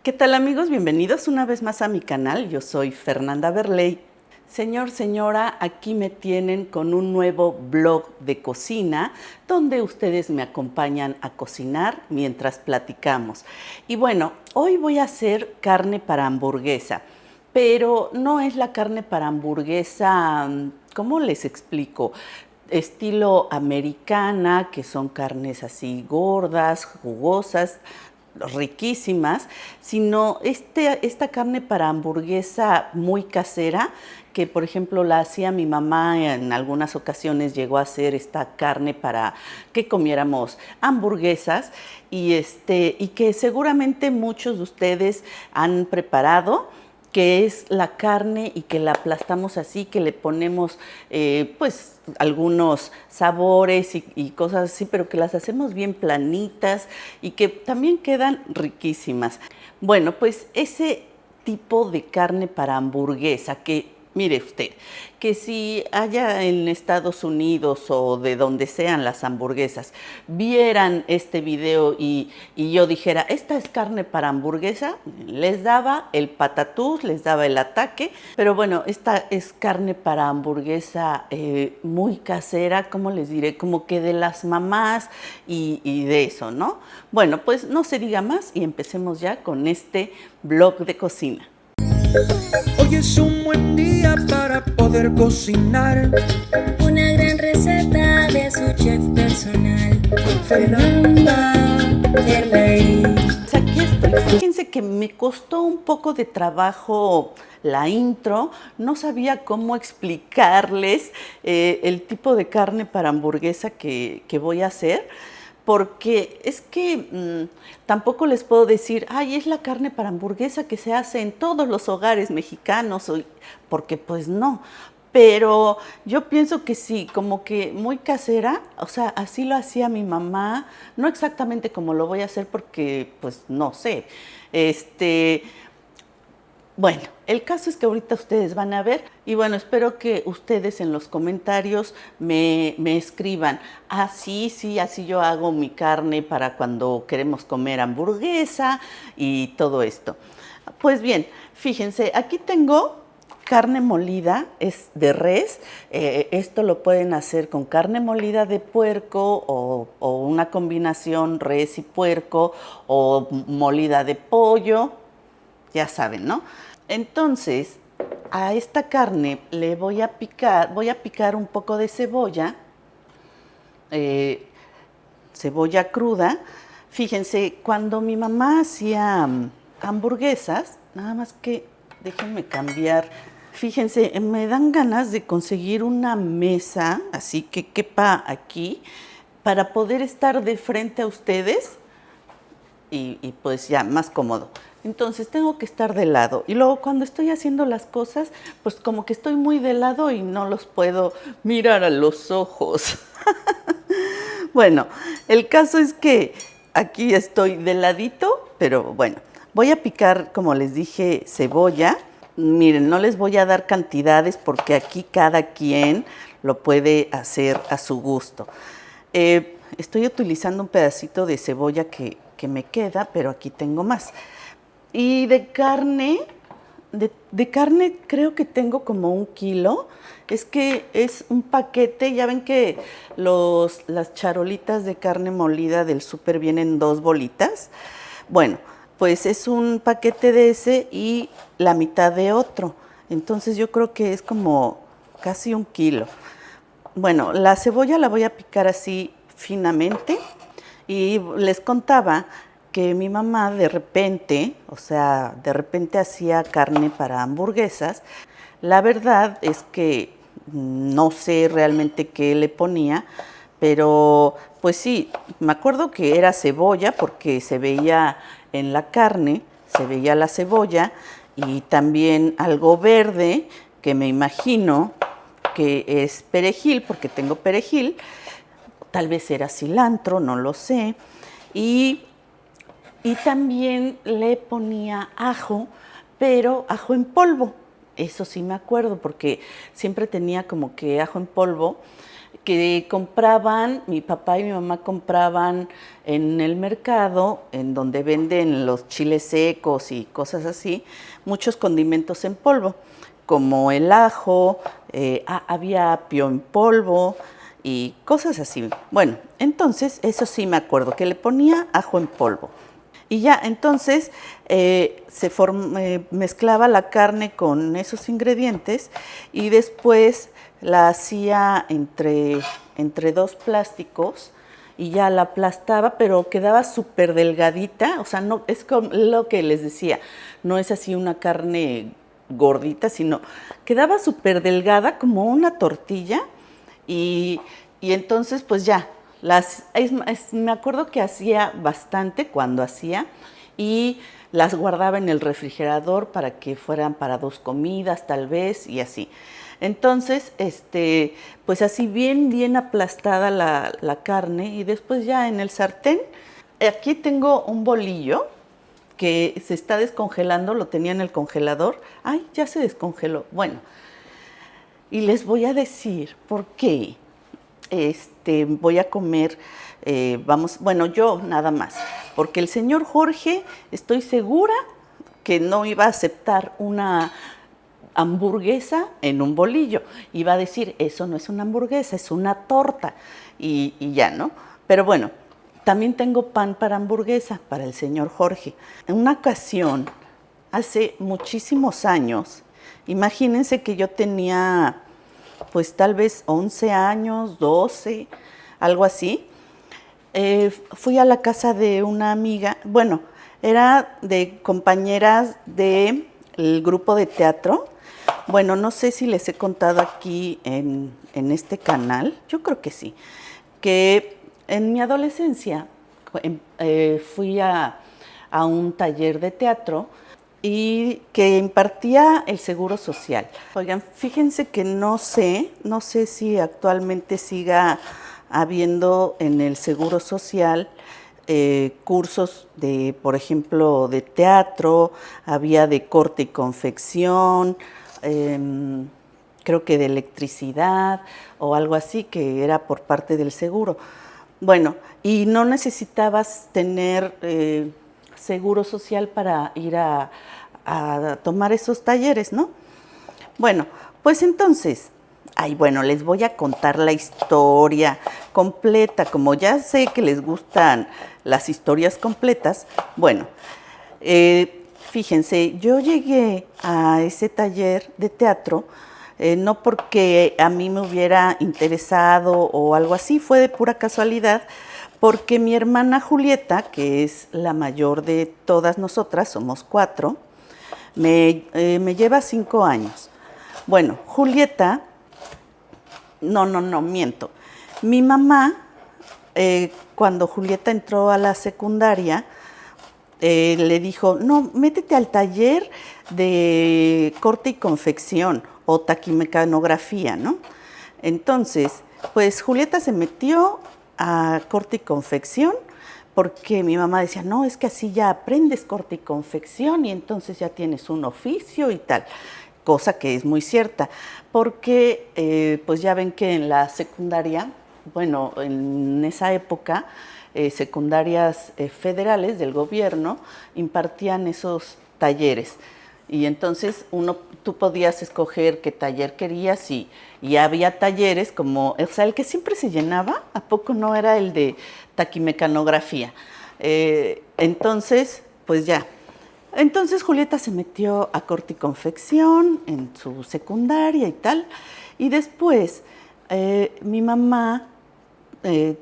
¿Qué tal amigos? Bienvenidos una vez más a mi canal. Yo soy Fernanda Berley. Señor, señora, aquí me tienen con un nuevo blog de cocina donde ustedes me acompañan a cocinar mientras platicamos. Y bueno, hoy voy a hacer carne para hamburguesa, pero no es la carne para hamburguesa, ¿cómo les explico? Estilo americana, que son carnes así gordas, jugosas, riquísimas, sino esta carne para hamburguesa muy casera, que por ejemplo la hacía mi mamá en algunas ocasiones, llegó a hacer esta carne para que comiéramos hamburguesas y que seguramente muchos de ustedes han preparado, que es la carne y que la aplastamos así, que le ponemos pues algunos sabores y cosas así, pero que las hacemos bien planitas y que también quedan riquísimas. Bueno, pues ese tipo de carne para hamburguesa que, mire usted, que si allá en Estados Unidos o de donde sean las hamburguesas vieran este video y yo dijera, esta es carne para hamburguesa, les daba el patatús, les daba el ataque, pero bueno, esta es carne para hamburguesa muy casera, ¿cómo les diré? Como que de las mamás y de eso, ¿no? Bueno, pues no se diga más y empecemos ya con este blog de cocina. Hoy es un buen día para poder cocinar. Una gran receta de su chef personal, Fernanda Berley. Pues aquí estoy. Fíjense que me costó un poco de trabajo la intro, no sabía cómo explicarles el tipo de carne para hamburguesa que voy a hacer, porque es que tampoco les puedo decir, ay, es la carne para hamburguesa que se hace en todos los hogares mexicanos, porque pues no. Pero yo pienso que sí, como que muy casera, o sea, así lo hacía mi mamá, no exactamente como lo voy a hacer porque, pues, no sé. Este, bueno, el caso es que ahorita ustedes van a ver y bueno, espero que ustedes en los comentarios me escriban, ah, sí, sí, así yo hago mi carne para cuando queremos comer hamburguesa y todo esto. Pues bien, fíjense, aquí tengo carne molida, es de res. Esto lo pueden hacer con carne molida de puerco o una combinación res y puerco o molida de pollo, ya saben, ¿no? Entonces, a esta carne le voy a picar un poco de cebolla, eh, cebolla cruda. Fíjense, cuando mi mamá hacía hamburguesas, nada más que déjenme cambiar. Fíjense, me dan ganas de conseguir una mesa, así que quepa aquí, para poder estar de frente a ustedes y pues ya, más cómodo. Entonces tengo que estar de lado. Y luego cuando estoy haciendo las cosas, pues como que estoy muy de lado y no los puedo mirar a los ojos. Bueno, el caso es que aquí estoy de ladito, pero bueno, voy a picar, como les dije, cebolla. Miren, no les voy a dar cantidades porque aquí cada quien lo puede hacer a su gusto. Estoy utilizando un pedacito de cebolla que me queda, pero aquí tengo más. Y de carne, de carne creo que tengo como 1 kilo. Es que es un paquete, ya ven que las charolitas de carne molida del súper vienen 2 bolitas. Bueno, pues es un paquete de ese y la mitad de otro. Entonces yo creo que es como casi 1 kilo. Bueno, la cebolla la voy a picar así finamente y les contaba que mi mamá de repente, o sea, de repente hacía carne para hamburguesas. La verdad es que no sé realmente qué le ponía, pero pues sí, me acuerdo que era cebolla porque se veía en la carne, se veía la cebolla y también algo verde que me imagino que es perejil, porque tengo perejil, tal vez era cilantro, no lo sé, y también le ponía ajo, pero ajo en polvo. Eso sí me acuerdo, porque siempre tenía como que ajo en polvo que compraban, mi papá y mi mamá compraban en el mercado, en donde venden los chiles secos y cosas así, muchos condimentos en polvo, como el ajo, había apio en polvo y cosas así. Bueno, entonces eso sí me acuerdo, que le ponía ajo en polvo. Y ya, entonces mezclaba la carne con esos ingredientes y después la hacía entre dos plásticos y ya la aplastaba, pero quedaba súper delgadita. O sea, no es como lo que les decía, no es así una carne gordita, sino quedaba súper delgada como una tortilla y entonces pues ya. Me acuerdo que hacía bastante cuando hacía y las guardaba en el refrigerador para que fueran para 2 comidas tal vez y así. Entonces, pues así bien aplastada la carne y después ya en el sartén. Aquí tengo un bolillo que se está descongelando, lo tenía en el congelador. Ay, ya se descongeló. Bueno, y les voy a decir por qué. Voy a comer, bueno, yo nada más, porque el señor Jorge, estoy segura que no iba a aceptar una hamburguesa en un bolillo. Iba a decir, eso no es una hamburguesa, es una torta, y ya, ¿no? Pero bueno, también tengo pan para hamburguesa para el señor Jorge. En una ocasión, hace muchísimos años, imagínense que yo tenía pues tal vez 11 años, 12, algo así. Fui a la casa de una amiga, bueno, era de compañeras del grupo de teatro. Bueno, no sé si les he contado aquí en este canal, yo creo que sí, que en mi adolescencia fui a un taller de teatro y que impartía el Seguro Social. Oigan, fíjense que no sé si actualmente siga habiendo en el Seguro Social cursos de, por ejemplo, de teatro, había de corte y confección, creo que de electricidad o algo así, que era por parte del seguro. Bueno, y no necesitabas tener seguro social para ir a tomar esos talleres, ¿no? Bueno, pues entonces, bueno, les voy a contar la historia completa. Como ya sé que les gustan las historias completas, bueno, fíjense, yo llegué a ese taller de teatro no porque a mí me hubiera interesado o algo así, fue de pura casualidad, porque mi hermana Julieta, que es la mayor de todas nosotras, somos 4, me lleva 5 años. Bueno, Julieta, no, miento. Mi mamá, cuando Julieta entró a la secundaria, le dijo, no, métete al taller de corte y confección o taquimecanografía, ¿no? Entonces, pues Julieta se metió a corte y confección porque mi mamá decía, no, es que así ya aprendes corte y confección y entonces ya tienes un oficio y tal, cosa que es muy cierta, porque pues ya ven que en la secundaria, bueno, en esa época, secundarias federales del gobierno impartían esos talleres. Y entonces tú podías escoger qué taller querías y había talleres como, o sea, el que siempre se llenaba, ¿a poco no era el de taquimecanografía? Entonces, pues ya. Entonces Julieta se metió a corte y confección en su secundaria y tal. Y después mi mamá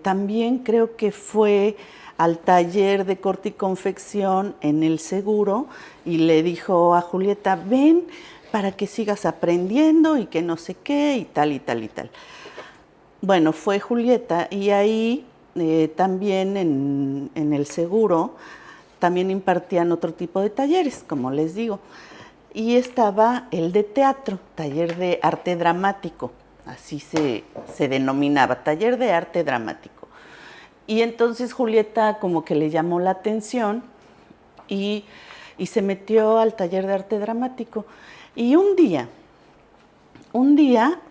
también creo que fue al taller de corte y confección en el seguro y le dijo a Julieta, ven para que sigas aprendiendo y que no sé qué y tal y tal y tal. Bueno, fue Julieta y ahí también en el seguro también impartían otro tipo de talleres, como les digo. Y estaba el de teatro, taller de arte dramático, así se denominaba, taller de arte dramático. Y entonces Julieta como que le llamó la atención y se metió al taller de arte dramático. Y un día,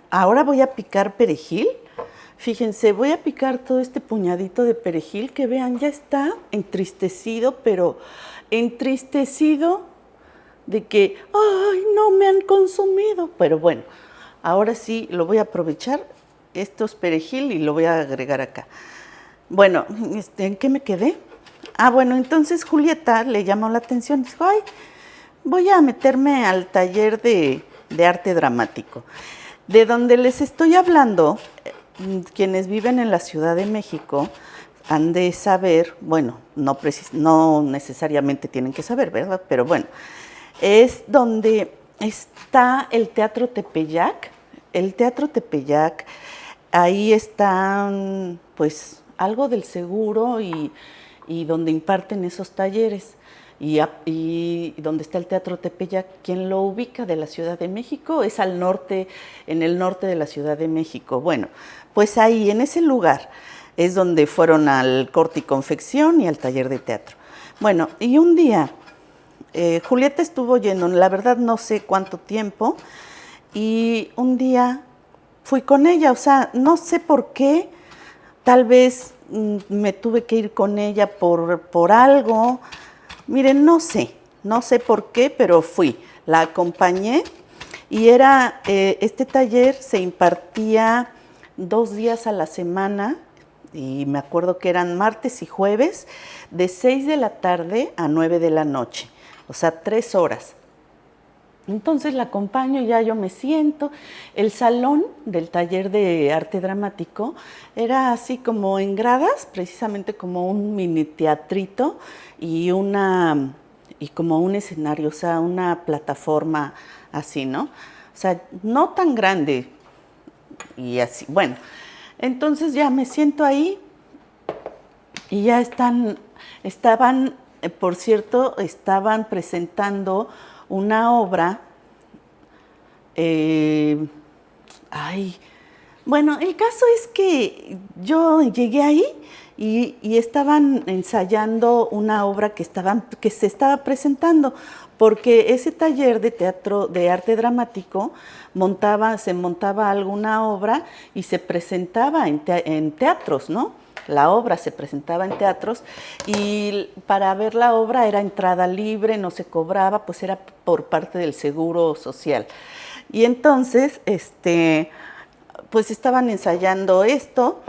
ahora voy a picar perejil, Fíjense, voy a picar todo este puñadito de perejil que vean, ya está entristecido, pero entristecido de que, ay, no me han consumido. Pero bueno, ahora sí lo voy a aprovechar, estos perejil, y lo voy a agregar acá. Bueno, ¿en qué me quedé? Ah, bueno, entonces Julieta le llamó la atención, dijo, ay, voy a meterme al taller de arte dramático. De donde les estoy hablando, quienes viven en la Ciudad de México han de saber, bueno, no necesariamente tienen que saber, ¿verdad? Pero bueno, es donde está el Teatro Tepeyac. El Teatro Tepeyac, ahí está, pues, algo del seguro y donde imparten esos talleres. Y donde está el Teatro Tepeyac, quien lo ubica de la Ciudad de México, es al norte, en el norte de la Ciudad de México. Bueno, pues ahí, en ese lugar, es donde fueron al corte y confección y al taller de teatro. Bueno, y un día, Julieta estuvo yendo, la verdad no sé cuánto tiempo, y un día fui con ella, o sea, no sé por qué, tal vez me tuve que ir con ella por algo. Miren, no sé por qué, pero fui, la acompañé y este taller se impartía 2 días a la semana y me acuerdo que eran martes y jueves de 6 de la tarde a 9 de la noche, o sea, 3 horas. Entonces la acompaño, ya yo me siento. El salón del taller de arte dramático era así como en gradas, precisamente como un mini teatrito y como un escenario, o sea, una plataforma así, ¿no? O sea, no tan grande y así. Bueno, entonces ya me siento ahí y ya por cierto, estaban presentando una obra, bueno, el caso es que yo llegué ahí y estaban ensayando una obra que se estaba presentando, porque ese taller de teatro, de arte dramático, se montaba alguna obra y se presentaba en teatros, ¿no? La obra se presentaba en teatros y para ver la obra era entrada libre, no se cobraba, pues era por parte del Seguro Social. Y entonces, pues estaban ensayando esto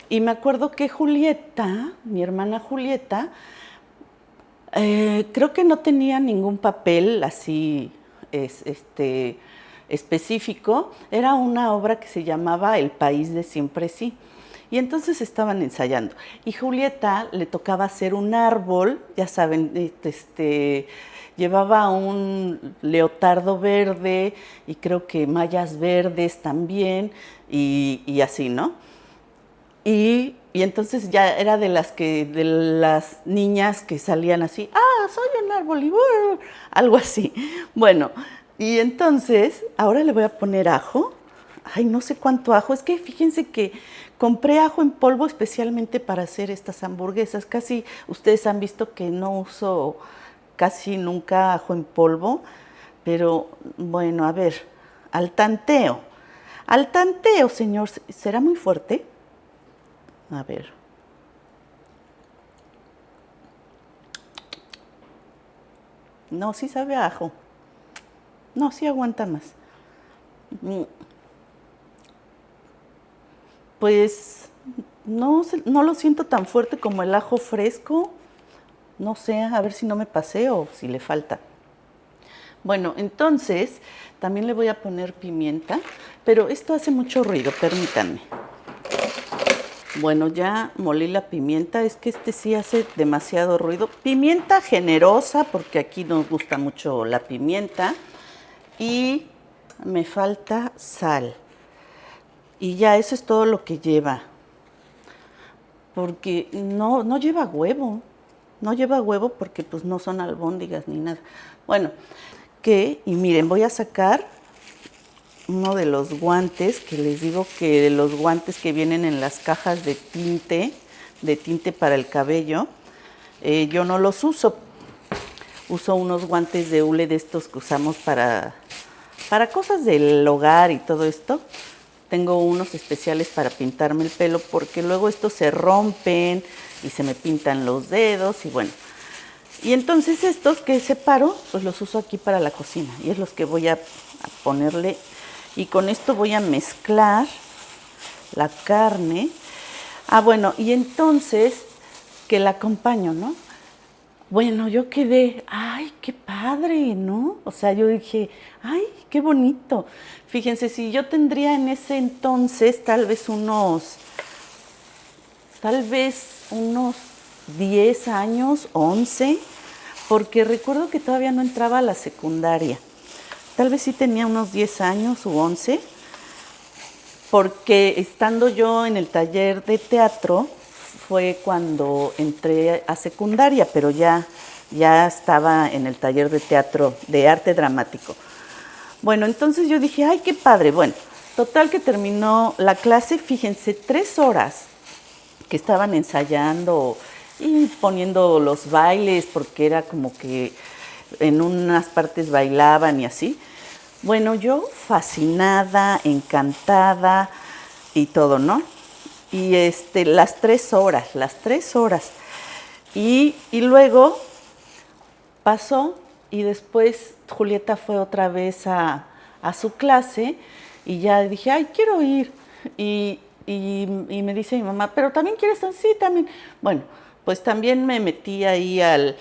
y me acuerdo que Julieta, mi hermana Julieta, creo que no tenía ningún papel así específico, era una obra que se llamaba El País de Siempre Sí. Y entonces estaban ensayando. Y Julieta le tocaba hacer un árbol, ya saben, llevaba un leotardo verde y creo que mallas verdes también y así, ¿no? Y entonces ya era de las niñas que salían así, soy un árbol y algo así. Bueno, y entonces ahora le voy a poner ajo. Ay, no sé cuánto ajo. Es que fíjense que compré ajo en polvo especialmente para hacer estas hamburguesas. Casi ustedes han visto que no uso casi nunca ajo en polvo. Pero bueno, a ver, al tanteo. Al tanteo, señor. ¿Será muy fuerte? A ver. No, sí sabe a ajo. No, sí aguanta más. Pues no lo siento tan fuerte como el ajo fresco. No sé, a ver si no me pasé o si le falta. Bueno, entonces también le voy a poner pimienta, pero esto hace mucho ruido, permítanme. Bueno, ya molí la pimienta, es que sí hace demasiado ruido. Pimienta generosa, porque aquí nos gusta mucho la pimienta. Y me falta sal. Y ya eso es todo lo que lleva. Porque no lleva huevo. No lleva huevo porque pues no son albóndigas ni nada. Bueno, y miren, voy a sacar uno de los guantes, que les digo que de los guantes que vienen en las cajas de tinte para el cabello, yo no los uso. Uso unos guantes de hule de estos que usamos para cosas del hogar y todo esto. tengo unos especiales para pintarme el pelo porque luego estos se rompen y se me pintan los dedos y bueno. Y entonces estos que separo, pues los uso aquí para la cocina y es los que voy a ponerle. Y con esto voy a mezclar la carne. Ah, bueno, y entonces que la acompaño, ¿no? Bueno, yo quedé, ay, qué padre, ¿no? O sea, yo dije, ay, qué bonito. Fíjense, si yo tendría en ese entonces tal vez unos 10 años, 11, porque recuerdo que todavía no entraba a la secundaria. Tal vez sí tenía unos 10 años u 11, porque estando yo en el taller de teatro fue cuando entré a secundaria, pero ya estaba en el taller de teatro de arte dramático. Bueno, entonces yo dije, ay, qué padre. Bueno, total que terminó la clase, fíjense, 3 horas que estaban ensayando y poniendo los bailes, porque era como que en unas partes bailaban y así. Bueno, yo fascinada, encantada y todo, ¿no? Y las 3 horas. Y luego pasó y después Julieta fue otra vez a su clase y ya dije, ay, quiero ir. Y me dice mi mamá, ¿pero también quieres? Sí, también. Bueno, pues también me metí ahí al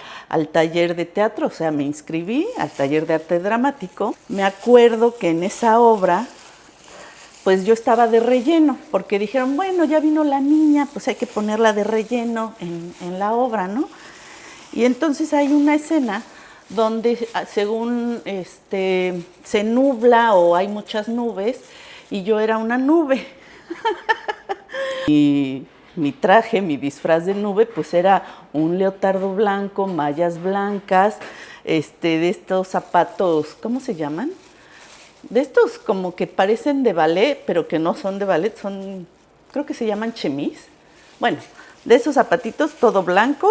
taller de teatro, o sea, me inscribí al taller de arte dramático. Me acuerdo que en esa obra, pues yo estaba de relleno, porque dijeron, bueno, ya vino la niña, pues hay que ponerla de relleno en la obra, ¿no? Y entonces hay una escena donde según se nubla o hay muchas nubes, y yo era una nube. Y mi traje, mi disfraz de nube, pues era un leotardo blanco, mallas blancas, de estos zapatos, ¿cómo se llaman? De estos como que parecen de ballet, pero que no son de ballet, creo que se llaman chemis. Bueno, de esos zapatitos, todo blanco.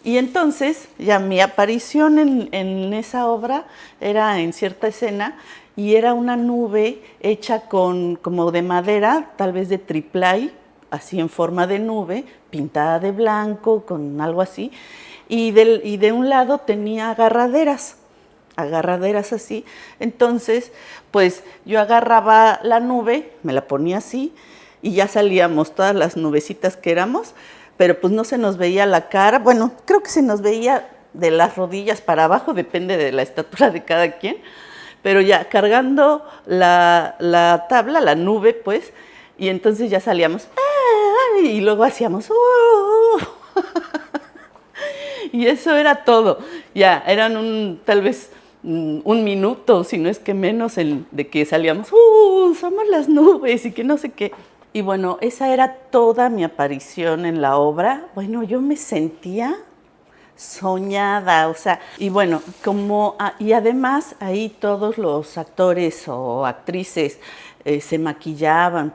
Y entonces ya mi aparición en esa obra era en cierta escena y era una nube hecha como de madera, tal vez de triplay, así en forma de nube, pintada de blanco, con algo así. Y de un lado tenía agarraderas así. Entonces, pues yo agarraba la nube, me la ponía así y ya salíamos todas las nubecitas que éramos, pero pues no se nos veía la cara. Bueno, creo que se nos veía de las rodillas para abajo, depende de la estatura de cada quien, pero ya cargando la tabla, la nube, pues, y entonces ya salíamos, y luego hacíamos, y eso era todo. Ya, eran tal vez un minuto, si no es que menos, de que salíamos, somos las nubes y que no sé qué. Y bueno, esa era toda mi aparición en la obra. Bueno, yo me sentía soñada, o sea, y bueno, y además ahí todos los actores o actrices se maquillaban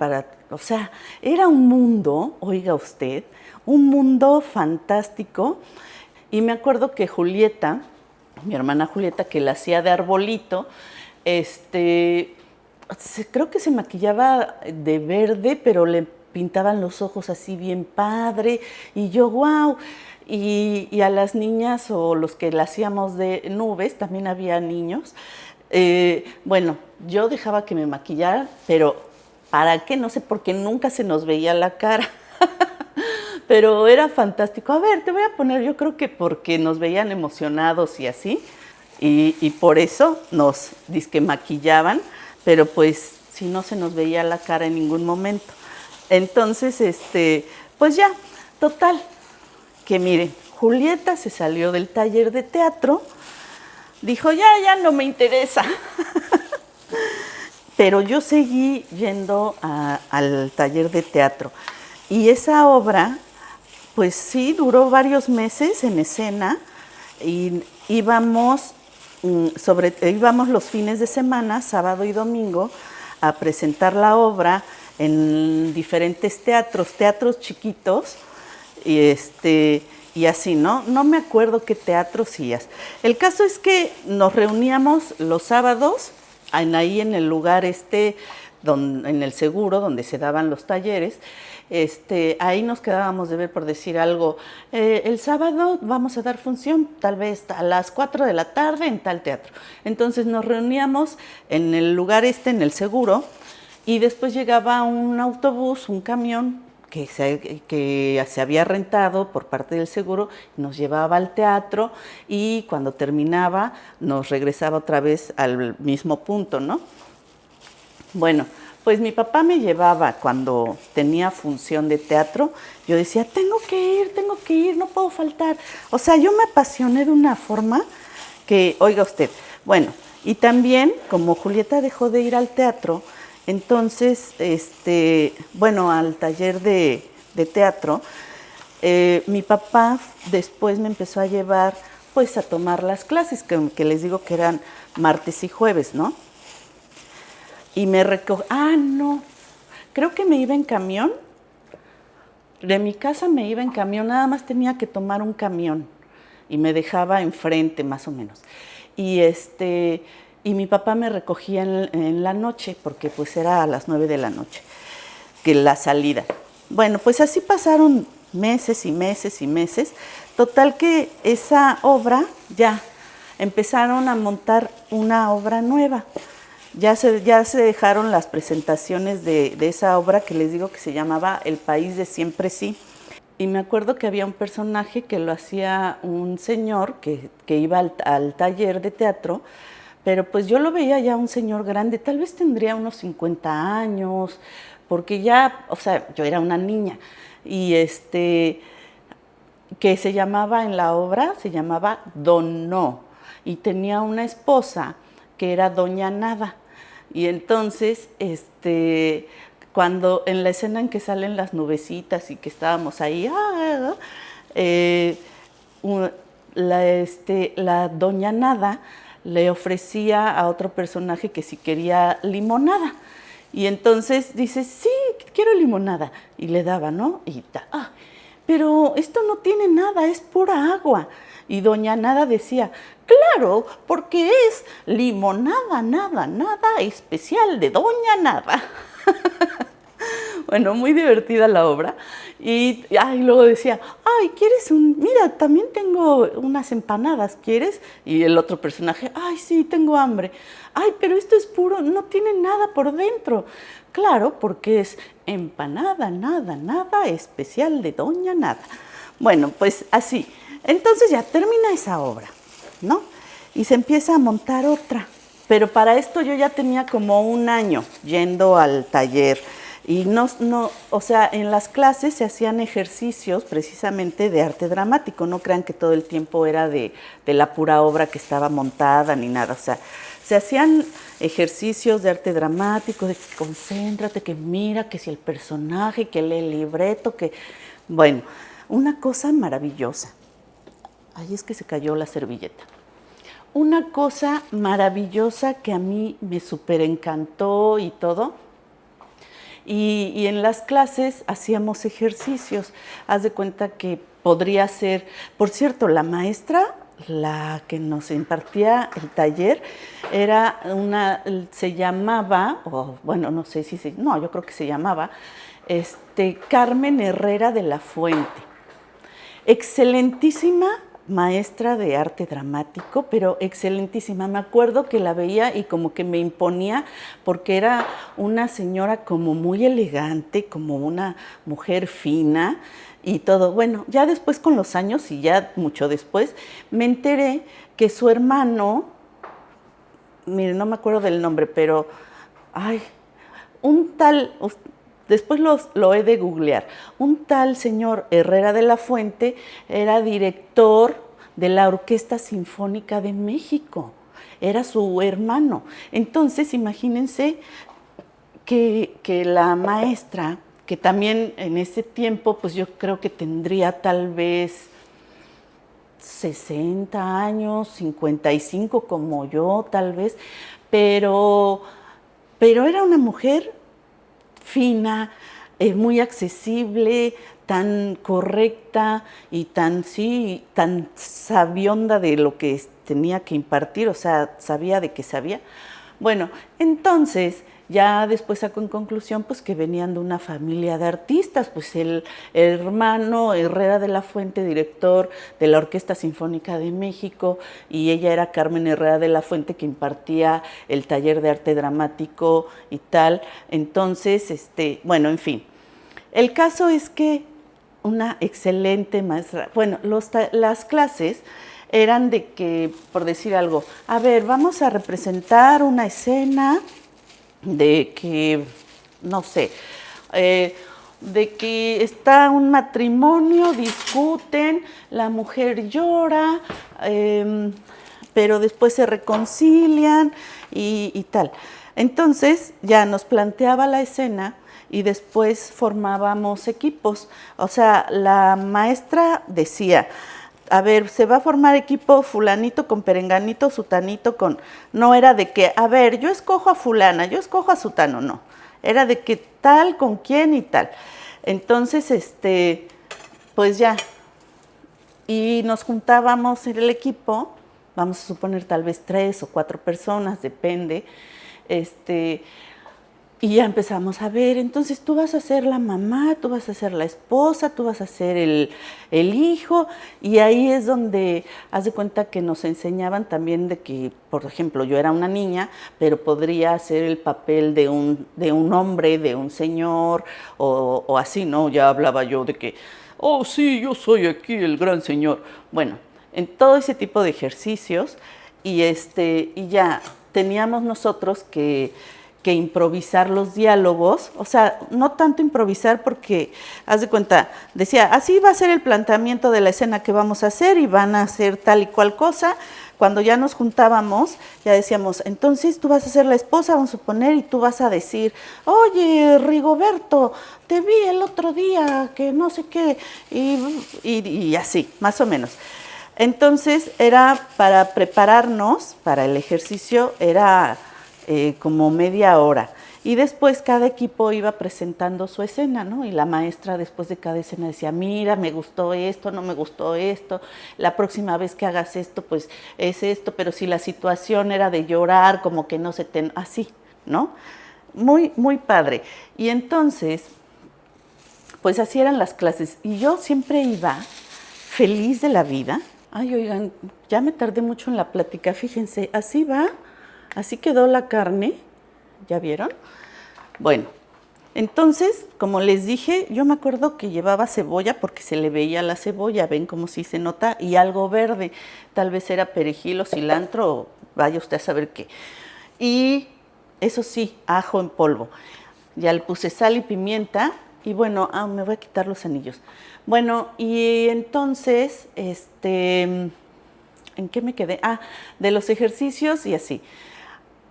o sea, era un mundo, oiga usted, un mundo fantástico. Y me acuerdo que Julieta, mi hermana Julieta, que la hacía de arbolito, creo que se maquillaba de verde, pero le pintaban los ojos así bien padre, y yo, wow. Y a las niñas o los que la hacíamos de nubes, también había niños. Bueno, yo dejaba que me maquillaran, pero ¿para qué? No sé, porque nunca se nos veía la cara. Pero era fantástico. A ver, te voy a poner, yo creo que porque nos veían emocionados y así, y por eso nos dizque maquillaban, pero pues si no se nos veía la cara en ningún momento. Entonces, pues ya, total, que miren, Julieta se salió del taller de teatro, dijo, ya no me interesa. Pero yo seguí yendo al taller de teatro. Y esa obra, pues sí, duró varios meses en escena y íbamos los fines de semana, sábado y domingo, a presentar la obra en diferentes teatros chiquitos y así, ¿no? No me acuerdo qué teatros íbamos. El caso es que nos reuníamos los sábados ahí en el lugar en el seguro, donde se daban los talleres. Ahí nos quedábamos de ver, por decir algo, el sábado vamos a dar función tal vez a las 4 de la tarde en tal teatro. Entonces nos reuníamos en el lugar en el seguro, y después llegaba un autobús, un camión que se había rentado por parte del seguro, nos llevaba al teatro, y cuando terminaba nos regresaba otra vez al mismo punto, ¿no? Bueno, pues mi papá me llevaba cuando tenía función de teatro. Yo decía, tengo que ir, no puedo faltar. O sea, yo me apasioné de una forma que, oiga usted, bueno, y también como Julieta dejó de ir al teatro, entonces, bueno, al taller de teatro, mi papá después me empezó a llevar pues a tomar las clases, que les digo que eran martes y jueves, ¿no? Y me no, creo que me iba en camión, de mi casa me iba en camión, nada más tenía que tomar un camión y me dejaba enfrente más o menos. Y mi papá me recogía en la noche, porque pues era a las 9 de la noche, que la salida. Bueno, pues así pasaron meses y meses y meses, total que esa obra ya empezaron a montar una obra nueva. Ya se dejaron las presentaciones de esa obra que les digo que se llamaba El País de Siempre Sí. Y me acuerdo que había un personaje que lo hacía un señor que iba al taller de teatro, pero pues yo lo veía ya un señor grande, tal vez tendría unos 50 años, porque ya, o sea, yo era una niña. Y que se llamaba en la obra, se llamaba Don No, y tenía una esposa que era Doña Nada. Y entonces, cuando en la escena en que salen las nubecitas y que estábamos ahí, la Doña Nada le ofrecía a otro personaje que si quería limonada. Y entonces dice, sí, quiero limonada. Y le daba, ¿no? Pero esto no tiene nada, es pura agua. Y Doña Nada decía, claro, porque es limonada, nada especial de Doña Nada. Bueno, muy divertida la obra. Y luego decía, ¿quieres mira, también tengo unas empanadas, ¿quieres? Y el otro personaje, sí, tengo hambre. Pero esto es puro, no tiene nada por dentro. Claro, porque es empanada, nada especial de Doña Nada. Bueno, pues así. Entonces ya termina esa obra, ¿no? Y se empieza a montar otra. Pero para esto yo ya tenía como un año yendo al taller. Y o sea, en las clases se hacían ejercicios precisamente de arte dramático. No crean que todo el tiempo era de la pura obra que estaba montada ni nada. O sea, se hacían ejercicios de arte dramático, de que concéntrate, que mira, que si el personaje, que lee el libreto, que... Bueno, una cosa maravillosa. Ay, es que se cayó la servilleta. Una cosa maravillosa que a mí me súper encantó y todo. Y en las clases hacíamos ejercicios. Haz de cuenta que podría ser, por cierto, la maestra, la que nos impartía el taller, se llamaba, no sé si yo creo que se llamaba, Carmen Herrera de la Fuente. Excelentísima maestra de arte dramático, pero excelentísima. Me acuerdo que la veía y como que me imponía, porque era una señora como muy elegante, como una mujer fina y todo. Bueno, ya después con los años y ya mucho después, me enteré que su hermano, mire, no me acuerdo del nombre, pero, un tal... Después lo he de googlear. Un tal señor Herrera de la Fuente era director de la Orquesta Sinfónica de México. Era su hermano. Entonces, imagínense que la maestra, que también en ese tiempo, pues yo creo que tendría tal vez 60 años, 55 como yo, tal vez, pero era una mujer fina, muy accesible, tan correcta y tan sabionda de lo que tenía que impartir, o sea, sabía de qué sabía. Bueno, entonces Ya después sacó en conclusión pues que venían de una familia de artistas, pues el hermano Herrera de la Fuente, director de la Orquesta Sinfónica de México, y ella era Carmen Herrera de la Fuente, que impartía el taller de arte dramático y tal. Entonces, bueno, en fin. El caso es que una excelente maestra, bueno, las clases eran de que, por decir algo, a ver, vamos a representar una escena de que, no sé, de que está un matrimonio, discuten, la mujer llora, pero después se reconcilian y tal. Entonces ya nos planteaba la escena y después formábamos equipos. O sea, la maestra decía, a ver, se va a formar equipo fulanito con perenganito, sutanito con... No era de que, a ver, yo escojo a fulana, yo escojo a sutano, no. Era de que tal con quién y tal. Entonces, pues ya. Y nos juntábamos en el equipo, vamos a suponer tal vez 3 o 4 personas, depende. Y ya empezamos a ver, entonces tú vas a ser la mamá, tú vas a ser la esposa, tú vas a ser el hijo, y ahí es donde haz de cuenta que nos enseñaban también de que, por ejemplo, yo era una niña, pero podría hacer el papel de un hombre, de un señor, o así, ¿no? Ya hablaba yo de que, oh sí, yo soy aquí el gran señor. Bueno, en todo ese tipo de ejercicios, y ya teníamos nosotros que improvisar los diálogos, o sea, no tanto improvisar porque, haz de cuenta, decía, así va a ser el planteamiento de la escena que vamos a hacer y van a hacer tal y cual cosa. Cuando ya nos juntábamos, ya decíamos, entonces tú vas a ser la esposa, vamos a suponer, y tú vas a decir, oye, Rigoberto, te vi el otro día, que no sé qué, y así, más o menos. Entonces, era para prepararnos para el ejercicio, era como media hora. Y después cada equipo iba presentando su escena, ¿no? Y la maestra después de cada escena decía, mira, me gustó esto, no me gustó esto, la próxima vez que hagas esto, pues es esto, pero si la situación era de llorar, como que no se te... así, ¿no? Muy, muy padre. Y entonces, pues así eran las clases. Y yo siempre iba feliz de la vida. Ay, oigan, ya me tardé mucho en la plática, fíjense, así va. Así quedó la carne, ¿ya vieron? Bueno, entonces, como les dije, yo me acuerdo que llevaba cebolla porque se le veía la cebolla, ven como si se nota, y algo verde, tal vez era perejil o cilantro, o vaya usted a saber qué. Y eso sí, ajo en polvo. Ya le puse sal y pimienta, y bueno, me voy a quitar los anillos. Bueno, y entonces, ¿en qué me quedé? De los ejercicios y así.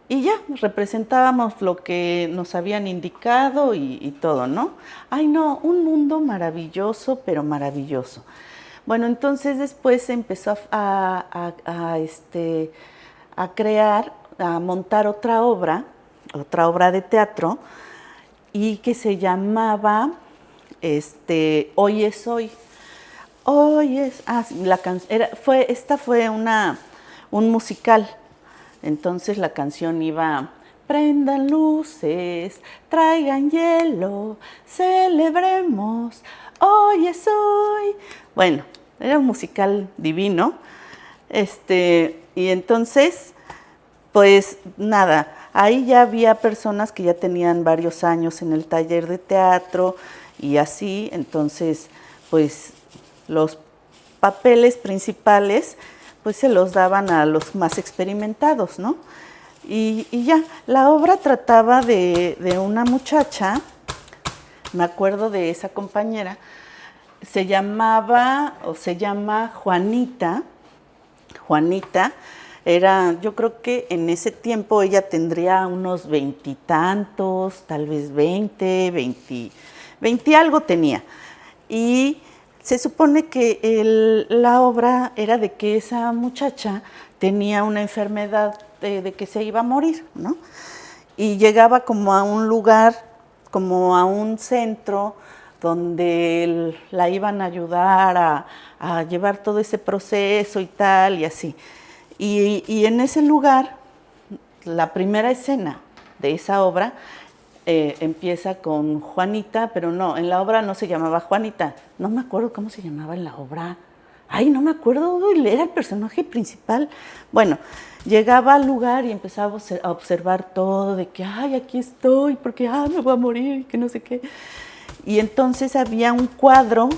Y ya, representábamos lo que nos habían indicado y todo, ¿no? Ay, no, un mundo maravilloso, pero maravilloso. Bueno, entonces después se empezó a crear, a montar otra obra de teatro, y que se llamaba Hoy es hoy. Hoy es, esta fue un musical. Entonces la canción iba, prendan luces, traigan hielo, celebremos, hoy es hoy. Bueno, era un musical divino. Y entonces, pues nada, ahí ya había personas que ya tenían varios años en el taller de teatro y así. Entonces, pues los papeles principales pues se los daban a los más experimentados, ¿no? Y ya, la obra trataba de una muchacha, me acuerdo de esa compañera, se llama Juanita. Juanita era, yo creo que en ese tiempo ella tendría unos 20 y tantos, tal vez 20 algo tenía. Y se supone que la obra era de que esa muchacha tenía una enfermedad de que se iba a morir, ¿no? Y llegaba como a un lugar, como a un centro, donde la iban a ayudar a llevar todo ese proceso y tal, y así. Y en ese lugar, la primera escena de esa obra empieza con Juanita, pero no, en la obra no se llamaba Juanita. No me acuerdo cómo se llamaba en la obra. Ay, no me acuerdo, era el personaje principal. Bueno, llegaba al lugar y empezaba a observar todo, de que, ay, aquí estoy, porque, me voy a morir, que no sé qué. Y entonces había un cuadro,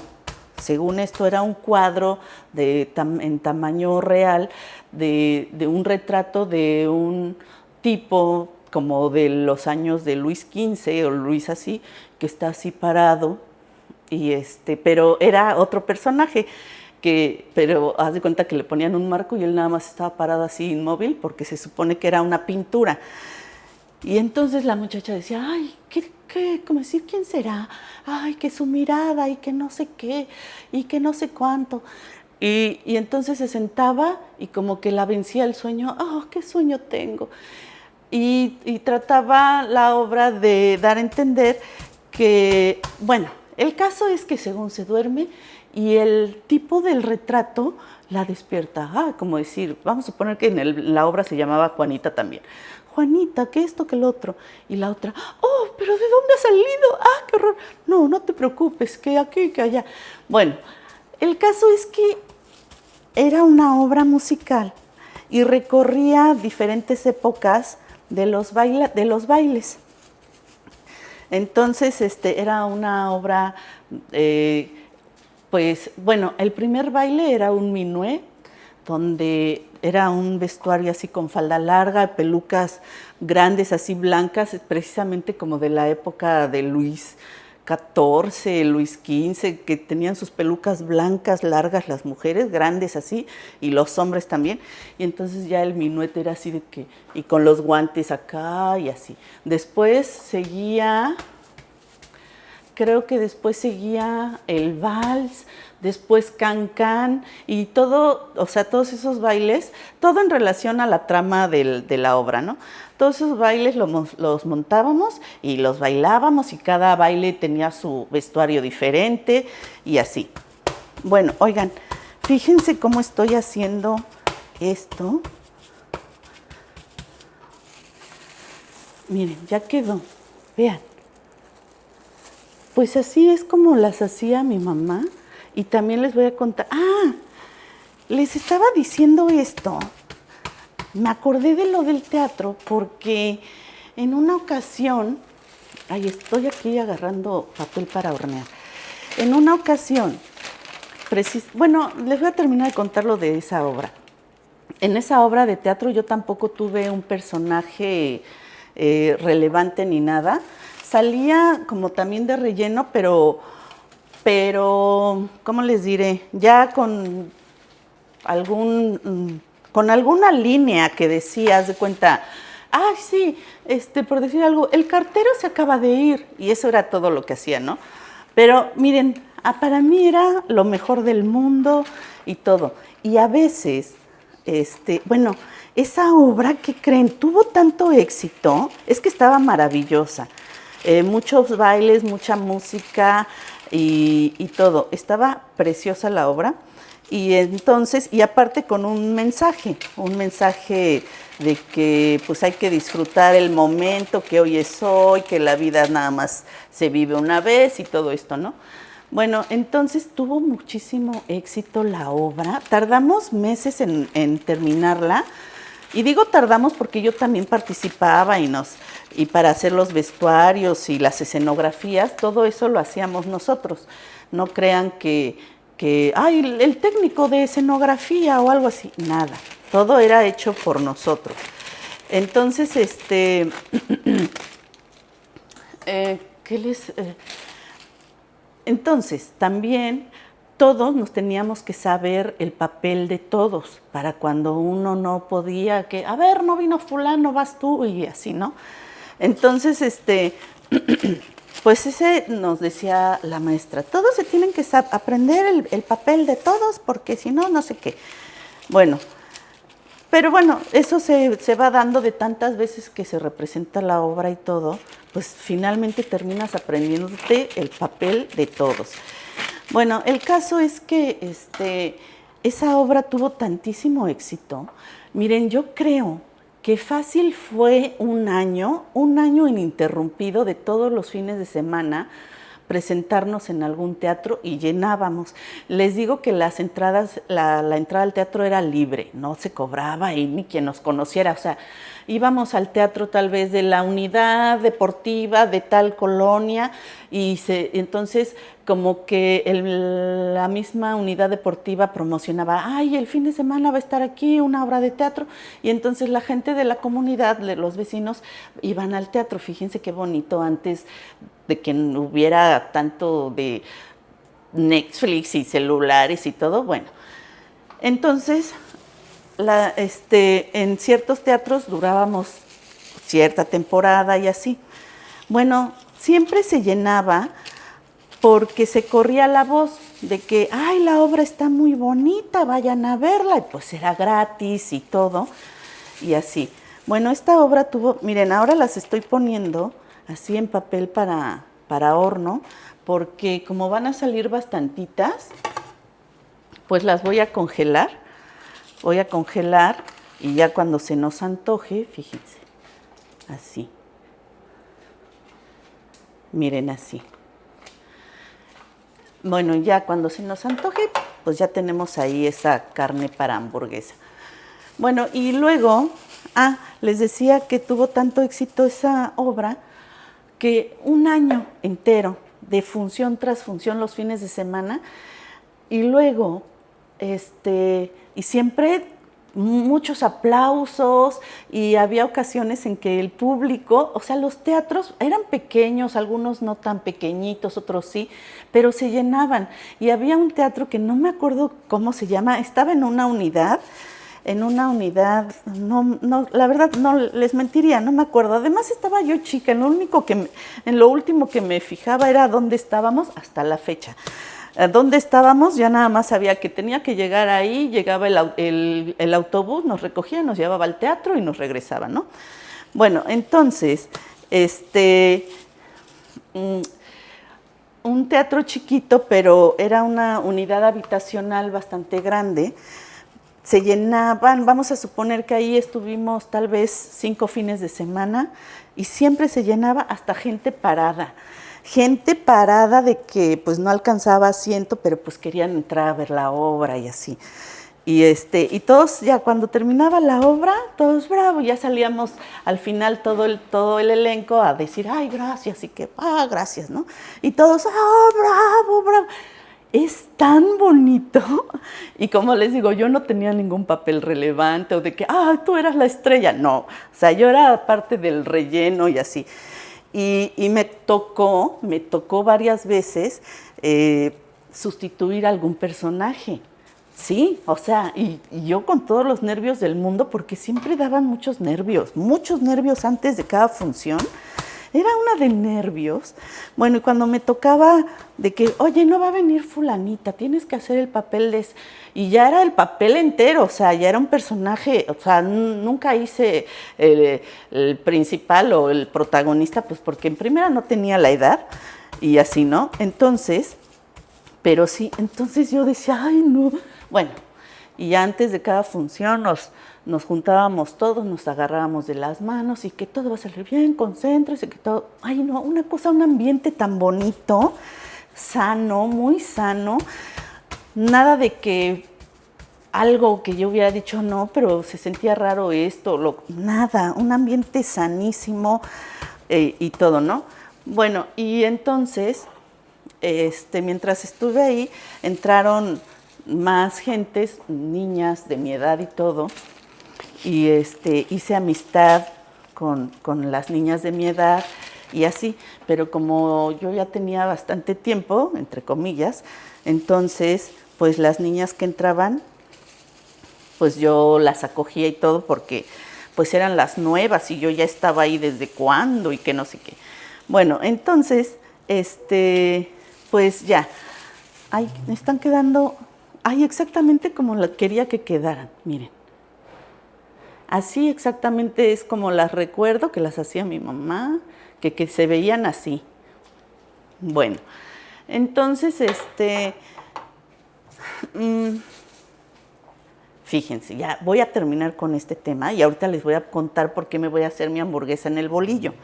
según esto era un cuadro en tamaño real, de un retrato de un tipo como de los años de Luis XV o Luis así, que está así parado, pero era otro personaje, pero haz de cuenta que le ponían un marco y él nada más estaba parado así inmóvil porque se supone que era una pintura. Y entonces la muchacha decía, ay, ¿cómo decir quién será? Ay, que su mirada y que no sé qué y que no sé cuánto. Y entonces se sentaba y como que la vencía el sueño, qué sueño tengo. Y trataba la obra de dar a entender que, bueno, el caso es que según se duerme y el tipo del retrato la despierta. Como decir, vamos a suponer que en la obra se llamaba Juanita también. Juanita, que esto, que el otro. Y la otra, pero ¿de dónde ha salido? Qué horror. No, no te preocupes, que aquí, que allá. Bueno, el caso es que era una obra musical y recorría diferentes épocas de los bailes. Entonces, era una obra, pues, bueno, el primer baile era un minué, donde era un vestuario así con falda larga, pelucas grandes, así blancas, precisamente como de la época de Luis XIV, Luis XV, que tenían sus pelucas blancas, largas, las mujeres, grandes así, y los hombres también. Y entonces ya el minuet era así de que, y con los guantes acá y así. Después seguía, creo que después seguía el vals, después can-can, y todo, o sea, todos esos bailes, todo en relación a la trama de la obra, ¿no? Todos esos bailes los montábamos y los bailábamos y cada baile tenía su vestuario diferente y así. Bueno, oigan, fíjense cómo estoy haciendo esto. Miren, ya quedó, vean. Pues así es como las hacía mi mamá y también les voy a contar. Les estaba diciendo esto. Me acordé de lo del teatro porque en una ocasión, estoy aquí agarrando papel para hornear. En una ocasión, bueno, les voy a terminar de contar lo de esa obra. En esa obra de teatro yo tampoco tuve un personaje relevante ni nada. Salía como también de relleno, pero, ¿cómo les diré? Ya con alguna línea que decía, haz de cuenta, sí, por decir algo, el cartero se acaba de ir, y eso era todo lo que hacía, ¿no? Pero miren, para mí era lo mejor del mundo y todo. Y a veces, bueno, esa obra, ¿qué creen? Tuvo tanto éxito, es que estaba maravillosa. Muchos bailes, mucha música y todo. Estaba preciosa la obra. Y entonces, y aparte con un mensaje de que pues hay que disfrutar el momento, que hoy es hoy, que la vida nada más se vive una vez y todo esto, ¿no? Bueno, entonces tuvo muchísimo éxito la obra. Tardamos meses en terminarla. Y digo tardamos porque yo también participaba y para hacer los vestuarios y las escenografías, todo eso lo hacíamos nosotros. No crean que el técnico de escenografía o algo así, nada. Todo era hecho por nosotros. Entonces, entonces, también todos nos teníamos que saber el papel de todos para cuando uno no podía, no vino fulano, vas tú y así, ¿no? Entonces, pues ese nos decía la maestra, todos se tienen que aprender el papel de todos porque si no, no sé qué. Bueno, pero bueno, eso se va dando de tantas veces que se representa la obra y todo, pues finalmente terminas aprendiéndote el papel de todos. Bueno, el caso es que esa obra tuvo tantísimo éxito. Miren, yo creo que fácil fue un año ininterrumpido de todos los fines de semana presentarnos en algún teatro y llenábamos. Les digo que las entradas, la entrada al teatro era libre, no se cobraba y ni quien nos conociera, o sea, íbamos al teatro tal vez de la unidad deportiva de tal colonia y entonces como que la misma unidad deportiva promocionaba, ay, el fin de semana va a estar aquí una obra de teatro, y entonces la gente de la comunidad, de los vecinos, iban al teatro. Fíjense qué bonito, antes de que hubiera tanto de Netflix y celulares y todo, bueno. Entonces, en ciertos teatros durábamos cierta temporada y así. Bueno, siempre se llenaba porque se corría la voz de que, ay, la obra está muy bonita, vayan a verla, y pues era gratis y todo, y así. Bueno, esta obra tuvo, miren, ahora las estoy poniendo así en papel para horno, porque como van a salir bastantitas, pues las voy a congelar y ya cuando se nos antoje, fíjense, así, miren así. Bueno, ya cuando se nos antoje, pues ya tenemos ahí esa carne para hamburguesa. Bueno, y luego, les decía que tuvo tanto éxito esa obra que un año entero de función tras función los fines de semana, y luego, y siempre muchos aplausos, y había ocasiones en que el público, o sea, los teatros eran pequeños, algunos no tan pequeñitos, otros sí, pero se llenaban. Y había un teatro que no me acuerdo cómo se llama, estaba en una unidad, no, la verdad no les mentiría, no me acuerdo. Además estaba yo chica, en lo último que me fijaba era dónde estábamos hasta la fecha. ¿Dónde estábamos? Ya nada más sabía que tenía que llegar ahí, llegaba el autobús, nos recogía, nos llevaba al teatro y nos regresaba, ¿no? Bueno, entonces, un teatro chiquito, pero era una unidad habitacional bastante grande. Se llenaban, vamos a suponer que ahí estuvimos tal vez 5 fines de semana, y siempre se llenaba hasta gente parada de que pues no alcanzaba asiento, pero pues querían entrar a ver la obra y así. Y todos ya cuando terminaba la obra, todos bravo, ya salíamos al final todo el elenco a decir, ay, gracias, y que, gracias, ¿no? Y todos, bravo, bravo. Es tan bonito, y como les digo, yo no tenía ningún papel relevante o de que, tú eras la estrella, no, o sea, yo era parte del relleno y así. Y me tocó varias veces sustituir a algún personaje, sí, o sea, y yo con todos los nervios del mundo, porque siempre daban muchos nervios antes de cada función. Era una de nervios. Bueno, y cuando me tocaba de que, oye, no va a venir fulanita, tienes que hacer el papel de... Y ya era el papel entero, o sea, ya era un personaje, o sea, nunca hice el principal o el protagonista, pues porque en primera no tenía la edad y así, ¿no? Entonces, pero sí, entonces yo decía, ay, no. Bueno, y ya antes de cada función nos juntábamos todos, nos agarrábamos de las manos y que todo va a salir bien, concéntrese, que todo... Ay, no, un ambiente tan bonito, sano, muy sano. Nada de que algo que yo hubiera dicho, no, pero se sentía raro esto, nada, un ambiente sanísimo y todo, ¿no? Bueno, y entonces, mientras estuve ahí, entraron más gentes, niñas de mi edad y todo, y hice amistad con las niñas de mi edad y así, pero como yo ya tenía bastante tiempo, entre comillas, entonces pues las niñas que entraban, pues yo las acogía y todo porque pues eran las nuevas y yo ya estaba ahí desde cuándo y que no sé qué. Bueno, entonces, pues ya, me están quedando, exactamente como quería que quedaran, miren. Así exactamente es como las recuerdo que las hacía mi mamá, que se veían así. Bueno, entonces, Fíjense, ya voy a terminar con este tema y ahorita les voy a contar por qué me voy a hacer mi hamburguesa en el bolillo.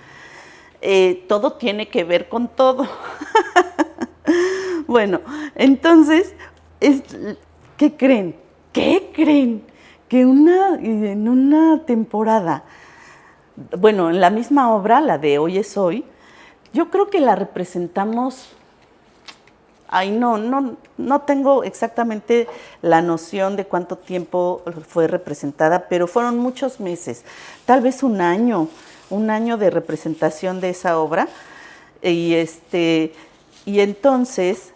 Todo tiene que ver con todo. Bueno, entonces, ¿qué creen? ¿Qué creen? Que en una temporada, bueno, en la misma obra, la de Hoy es Hoy, yo creo que la representamos, no tengo exactamente la noción de cuánto tiempo fue representada, pero fueron muchos meses, tal vez un año de representación de esa obra, y entonces,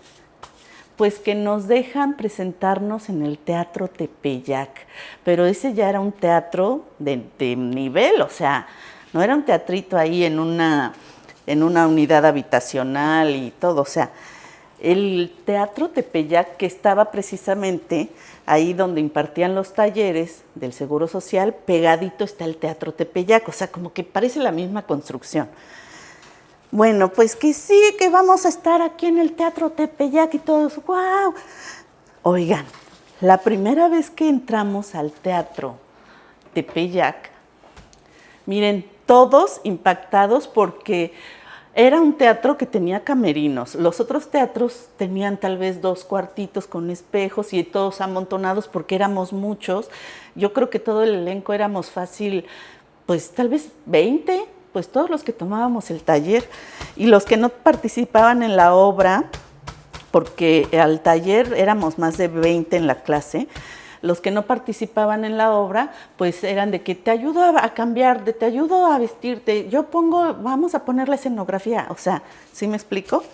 pues que nos dejan presentarnos en el Teatro Tepeyac, pero ese ya era un teatro de nivel, o sea, no era un teatrito ahí en una unidad habitacional y todo, o sea, el Teatro Tepeyac, que estaba precisamente ahí donde impartían los talleres del Seguro Social, pegadito está el Teatro Tepeyac, o sea, como que parece la misma construcción. Bueno, pues que sí, que vamos a estar aquí en el Teatro Tepeyac y todos, ¡wow! Oigan, la primera vez que entramos al Teatro Tepeyac, miren, todos impactados porque era un teatro que tenía camerinos. Los otros teatros tenían tal vez 2 cuartitos con espejos y todos amontonados porque éramos muchos. Yo creo que todo el elenco éramos fácil, pues tal vez 20, pues todos los que tomábamos el taller y los que no participaban en la obra, porque al taller éramos más de 20 en la clase, los que no participaban en la obra, pues eran de que te ayudo a cambiar, te ayudo a vestirte, vamos a poner la escenografía, o sea, ¿sí me explico?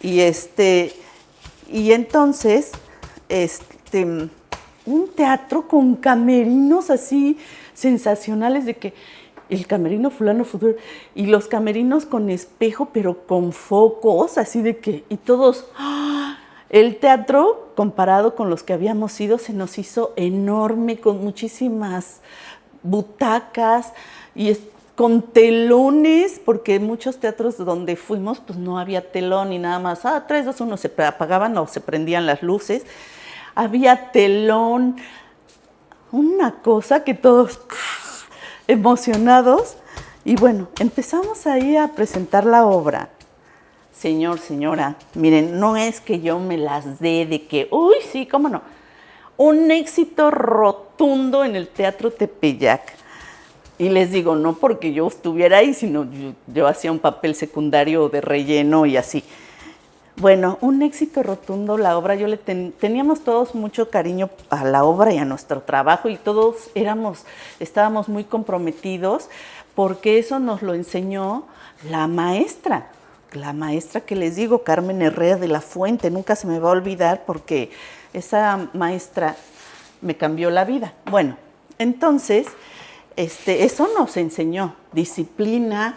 Y entonces, un teatro con camerinos así sensacionales de que el camerino fulano futuro y los camerinos con espejo, pero con focos, así de que, y todos, ¡ah! El teatro, comparado con los que habíamos ido, se nos hizo enorme, con muchísimas butacas y con telones, porque en muchos teatros donde fuimos, pues no había telón y nada más, 3, 2, 1, se apagaban o se prendían las luces. Había telón, una cosa que todos emocionados. Y bueno, empezamos ahí a presentar la obra. Señor, señora, miren, no es que yo me las dé de que, uy, sí, cómo no. Un éxito rotundo en el Teatro Tepeyac. Y les digo, no porque yo estuviera ahí, sino yo hacía un papel secundario de relleno y así. Bueno, un éxito rotundo la obra. Teníamos todos mucho cariño a la obra y a nuestro trabajo y todos estábamos muy comprometidos porque eso nos lo enseñó la maestra que les digo, Carmen Herrera de la Fuente. Nunca se me va a olvidar porque esa maestra me cambió la vida. Bueno, entonces, eso nos enseñó disciplina,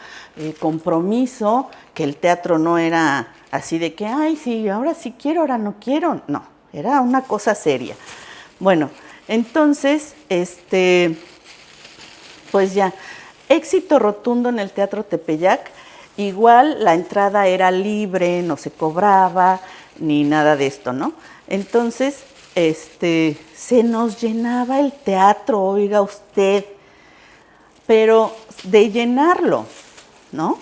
compromiso, que el teatro no era así de que, ay, sí, ahora sí quiero, ahora no quiero. No, era una cosa seria. Bueno, entonces, pues ya, éxito rotundo en el Teatro Tepeyac. Igual la entrada era libre, no se cobraba, ni nada de esto, ¿no? Entonces, se nos llenaba el teatro, oiga usted, pero de llenarlo, ¿no?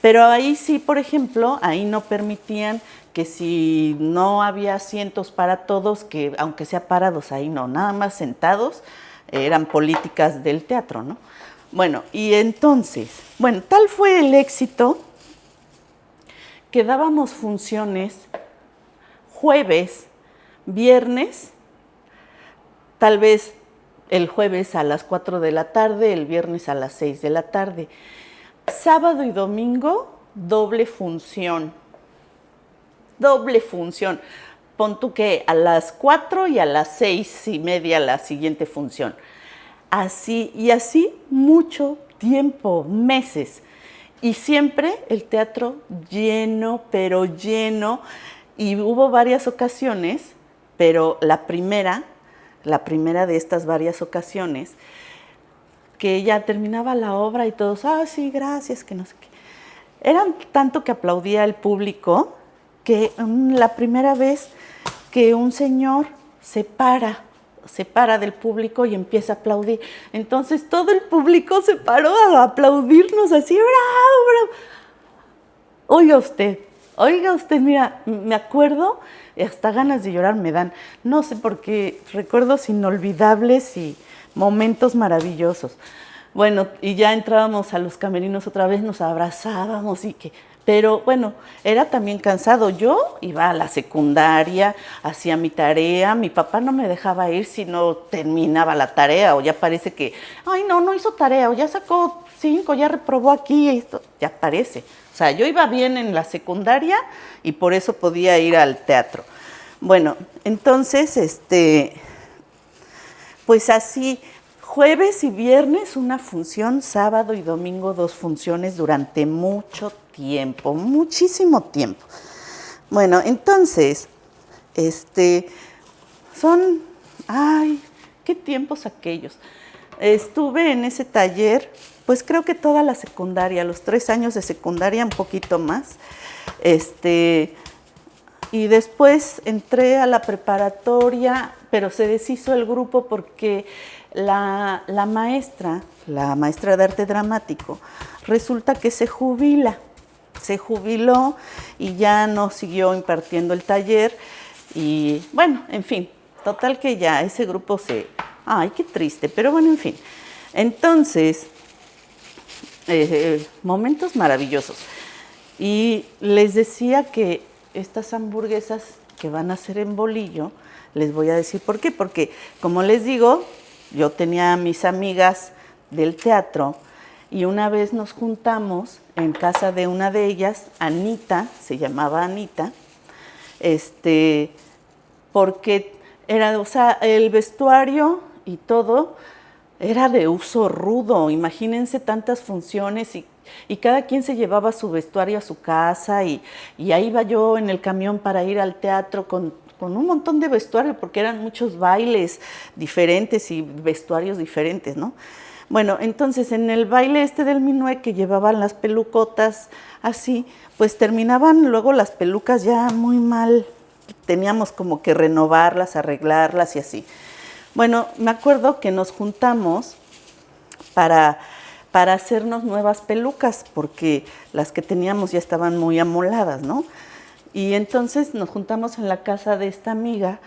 Pero ahí sí, por ejemplo, ahí no permitían que si no había asientos para todos, que aunque sea parados, ahí no, nada más sentados, eran políticas del teatro, ¿no? Bueno, y entonces, bueno, tal fue el éxito que dábamos funciones jueves, viernes, tal vez el jueves a las 4 de la tarde, el viernes a las 6 de la tarde. Sábado y domingo, doble función. Doble función. Pon tú que a las 4 y a las 6:30 la siguiente función. Así y así mucho tiempo, meses. Y siempre el teatro lleno, pero lleno. Y hubo varias ocasiones, pero la primera de estas varias ocasiones, que ya terminaba la obra y todos, sí, gracias, que no sé qué. Eran tanto que aplaudía el público que la primera vez que un señor se para se para del público y empieza a aplaudir. Entonces todo el público se paró a aplaudirnos así, bravo, bravo. Oiga usted, mira, me acuerdo y hasta ganas de llorar me dan. No sé por qué, recuerdos inolvidables y momentos maravillosos. Bueno, y ya entrábamos a los camerinos otra vez, nos abrazábamos pero bueno, era también cansado. Yo iba a la secundaria, hacía mi tarea, mi papá no me dejaba ir si no terminaba la tarea, o ya parece que, ay no hizo tarea, o ya sacó 5, ya reprobó aquí, esto, ya parece. O sea, yo iba bien en la secundaria y por eso podía ir al teatro. Bueno, entonces, pues así, jueves y viernes una función, sábado y domingo 2 funciones durante mucho tiempo, muchísimo tiempo. Bueno, entonces, ay, qué tiempos aquellos. Estuve en ese taller, pues creo que toda la secundaria, los 3 años de secundaria, un poquito más. Y después entré a la preparatoria, pero se deshizo el grupo porque la maestra de arte dramático, resulta que se jubiló y ya no siguió impartiendo el taller. Y bueno, en fin, total que ya ese grupo ay, qué triste, pero bueno, en fin. Entonces, momentos maravillosos. Y les decía que estas hamburguesas que van a ser en bolillo, les voy a decir por qué. Porque, como les digo, yo tenía a mis amigas del teatro y una vez nos juntamos en casa de una de ellas, Anita, se llamaba Anita, porque era, o sea, el vestuario y todo era de uso rudo. Imagínense tantas funciones y cada quien se llevaba su vestuario a su casa y ahí iba yo en el camión para ir al teatro con un montón de vestuario porque eran muchos bailes diferentes y vestuarios diferentes, ¿no? Bueno, entonces en el baile del minué que llevaban las pelucotas así, pues terminaban luego las pelucas ya muy mal, teníamos como que renovarlas, arreglarlas y así. Bueno, me acuerdo que nos juntamos para hacernos nuevas pelucas, porque las que teníamos ya estaban muy amoladas, ¿no? Y entonces nos juntamos en la casa de esta amiga,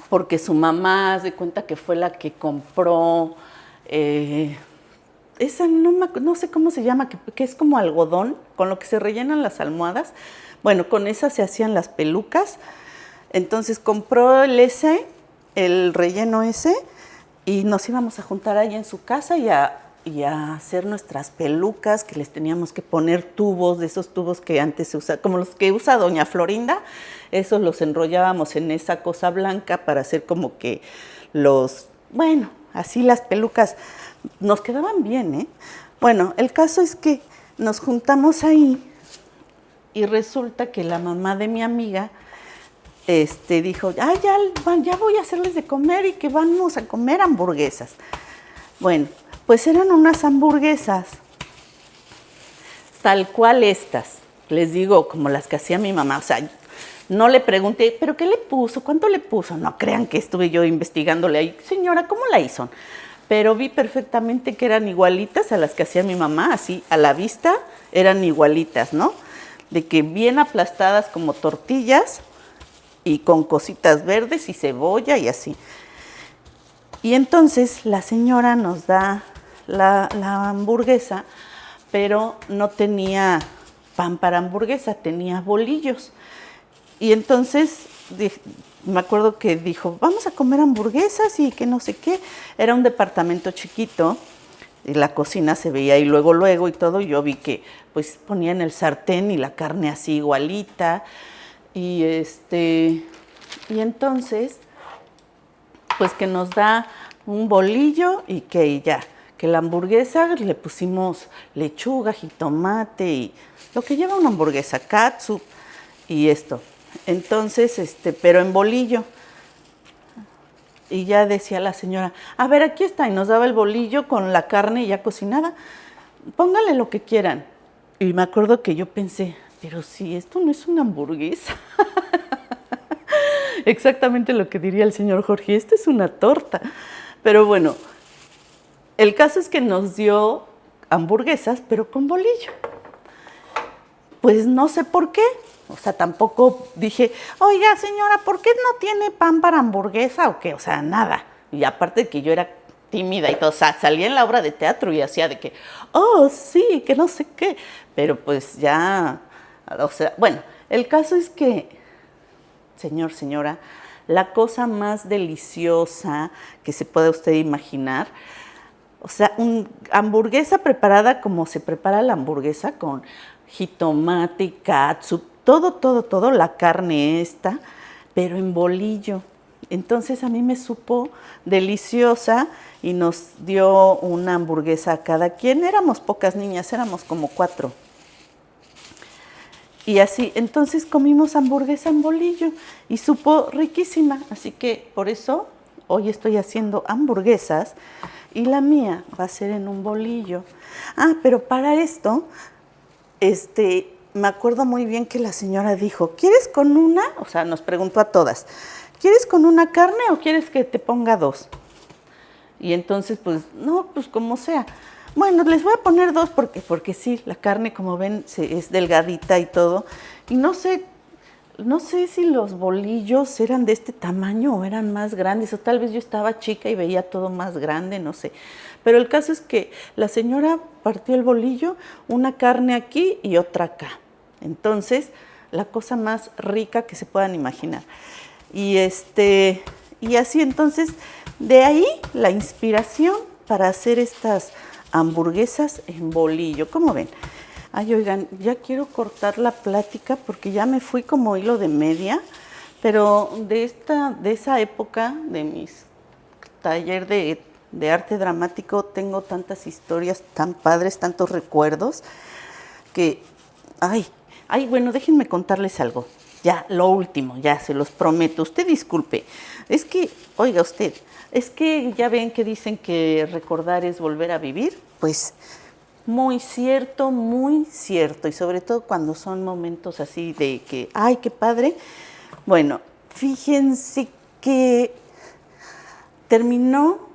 porque su mamá, haz de cuenta que fue la que compró, esa no sé cómo se llama, que es como algodón, con lo que se rellenan las almohadas. Bueno, con esa se hacían las pelucas. Entonces compró el relleno ese, y nos íbamos a juntar ahí en su casa y a hacer nuestras pelucas, que les teníamos que poner tubos, de esos tubos que antes se usaban, como los que usa doña Florinda. Esos los enrollábamos en esa cosa blanca para hacer como que bueno, así las pelucas nos quedaban bien, ¿eh? Bueno, el caso es que nos juntamos ahí y resulta que la mamá de mi amiga dijo, ya voy a hacerles de comer y que vamos a comer hamburguesas. Bueno, pues eran unas hamburguesas tal cual estas, les digo, como las que hacía mi mamá. O sea, no le pregunté, ¿pero qué le puso? ¿Cuánto le puso? No crean que estuve yo investigándole ahí, señora, ¿cómo la hizo? Pero vi perfectamente que eran igualitas a las que hacía mi mamá, así a la vista eran igualitas, ¿no? De que bien aplastadas como tortillas y con cositas verdes y cebolla y así. Y entonces la señora nos da la hamburguesa, pero no tenía pan para hamburguesa, tenía bolillos. Y entonces me acuerdo que dijo, vamos a comer hamburguesas y que no sé qué. Era un departamento chiquito y la cocina se veía ahí luego y todo. Y yo vi que pues ponían el sartén y la carne así igualita. Y entonces pues que nos da un bolillo y que ya, que la hamburguesa le pusimos lechuga, jitomate y lo que lleva una hamburguesa, catsup y esto. Entonces, pero en bolillo. Y ya decía la señora, a ver, aquí está, y nos daba el bolillo con la carne ya cocinada. Póngale lo que quieran. Y me acuerdo que yo pensé, pero si esto no es una hamburguesa. exactamente lo que diría el señor Jorge, esta es una torta. Pero bueno, el caso es que nos dio hamburguesas, pero con bolillo. Pues no sé por qué. O sea, tampoco dije, oiga, señora, ¿por qué no tiene pan para hamburguesa o qué? O sea, nada. Y aparte de que yo era tímida y todo, o sea, salía en la obra de teatro y hacía de que, oh, sí, que no sé qué. Pero pues ya, o sea, bueno, el caso es que, señor, señora, la cosa más deliciosa que se pueda usted imaginar, o sea, una hamburguesa preparada como se prepara la hamburguesa, con jitomate y catsup, todo, la carne esta, pero en bolillo. Entonces a mí me supo deliciosa y nos dio una hamburguesa a cada quien. Éramos pocas niñas, éramos como 4. Y así, entonces comimos hamburguesa en bolillo y supo riquísima. Así que por eso hoy estoy haciendo hamburguesas y la mía va a ser en un bolillo. Ah, pero para esto, me acuerdo muy bien que la señora dijo, ¿quieres con una? O sea, nos preguntó a todas, ¿quieres con una carne o quieres que te ponga 2? Y entonces, pues, no, pues como sea. Bueno, les voy a poner 2 porque sí, la carne, como ven, es delgadita y todo. Y no sé si los bolillos eran de este tamaño o eran más grandes, o tal vez yo estaba chica y veía todo más grande, no sé. Pero el caso es que la señora partió el bolillo, una carne aquí y otra acá. Entonces, la cosa más rica que se puedan imaginar. Y así entonces, de ahí la inspiración para hacer estas hamburguesas en bolillo. ¿Cómo ven? Ay, oigan, ya quiero cortar la plática porque ya me fui como hilo de media, pero de esa época, de mis taller de arte dramático, tengo tantas historias tan padres, tantos recuerdos, que, bueno, déjenme contarles algo. Ya, lo último, ya se los prometo. Usted disculpe, es que, oiga usted, es que ya ven que dicen que recordar es volver a vivir, pues muy cierto, y sobre todo cuando son momentos así de que, ay, qué padre. Bueno, fíjense que terminó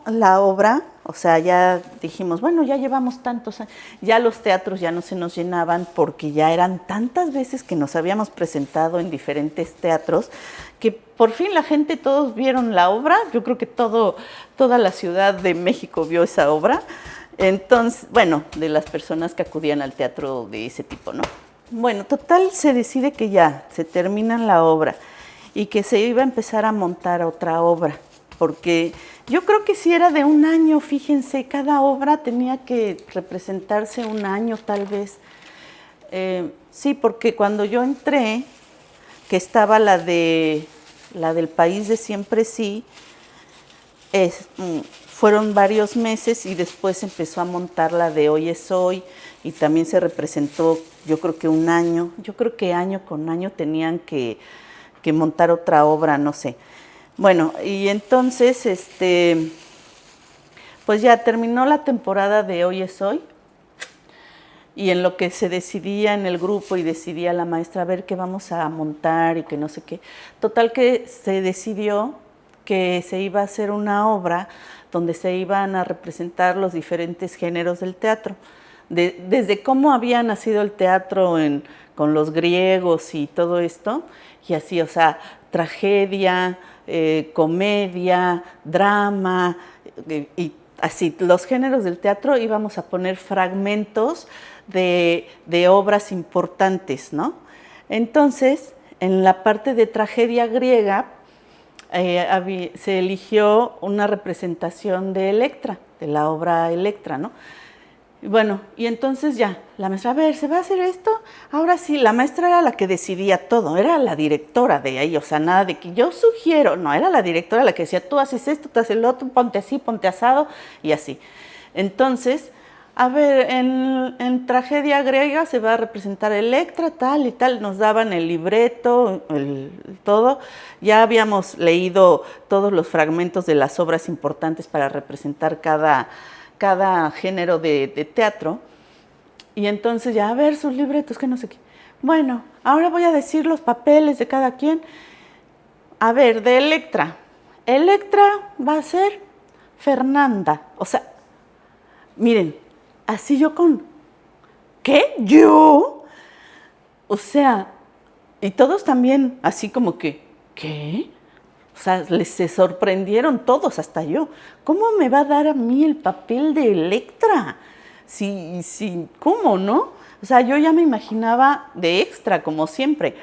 la obra, o sea, ya dijimos, bueno, ya llevamos tantos años, ya los teatros ya no se nos llenaban porque ya eran tantas veces que nos habíamos presentado en diferentes teatros que por fin la gente, todos vieron la obra. Yo creo que toda la Ciudad de México vio esa obra. Entonces, bueno, de las personas que acudían al teatro de ese tipo, ¿no? Bueno, total, se decide que ya se termina la obra y que se iba a empezar a montar otra obra, porque yo creo que si era de un año, fíjense, cada obra tenía que representarse un año tal vez. Sí, porque cuando yo entré, que estaba la del País de Siempre Sí, fueron varios meses y después empezó a montar la de Hoy es Hoy y también se representó, yo creo que un año, yo creo que año con año tenían que montar otra obra, no sé. Bueno, y entonces, pues ya terminó la temporada de Hoy es Hoy y en lo que se decidía en el grupo y decidía la maestra a ver qué vamos a montar y que no sé qué, total que se decidió que se iba a hacer una obra donde se iban a representar los diferentes géneros del teatro, desde cómo había nacido el teatro con los griegos y todo esto, y así, o sea, tragedia, comedia, drama, y así, los géneros del teatro íbamos a poner fragmentos de obras importantes, ¿no? Entonces, en la parte de tragedia griega, se eligió una representación de Electra, de la obra Electra, ¿no? Bueno, y entonces ya, la maestra, a ver, ¿se va a hacer esto? Ahora sí, la maestra era la que decidía todo, era la directora de ahí, o sea, nada de que yo sugiero, no, era la directora la que decía, tú haces esto, tú haces el otro, ponte así, ponte asado, y así. Entonces, a ver, en tragedia griega se va a representar Electra, tal y tal, nos daban el libreto, todo, ya habíamos leído todos los fragmentos de las obras importantes para representar cada género de teatro, y entonces ya, a ver, sus libretos, que no sé qué. Bueno, ahora voy a decir los papeles de cada quien. A ver, de Electra. Electra va a ser Fernanda. O sea, miren, así yo con... ¿Qué? ¿Yo? O sea, y todos también así como que, ¿qué? O sea, se sorprendieron todos, hasta yo. ¿Cómo me va a dar a mí el papel de Electra? Sí, ¿cómo, no? O sea, yo ya me imaginaba de extra, como siempre.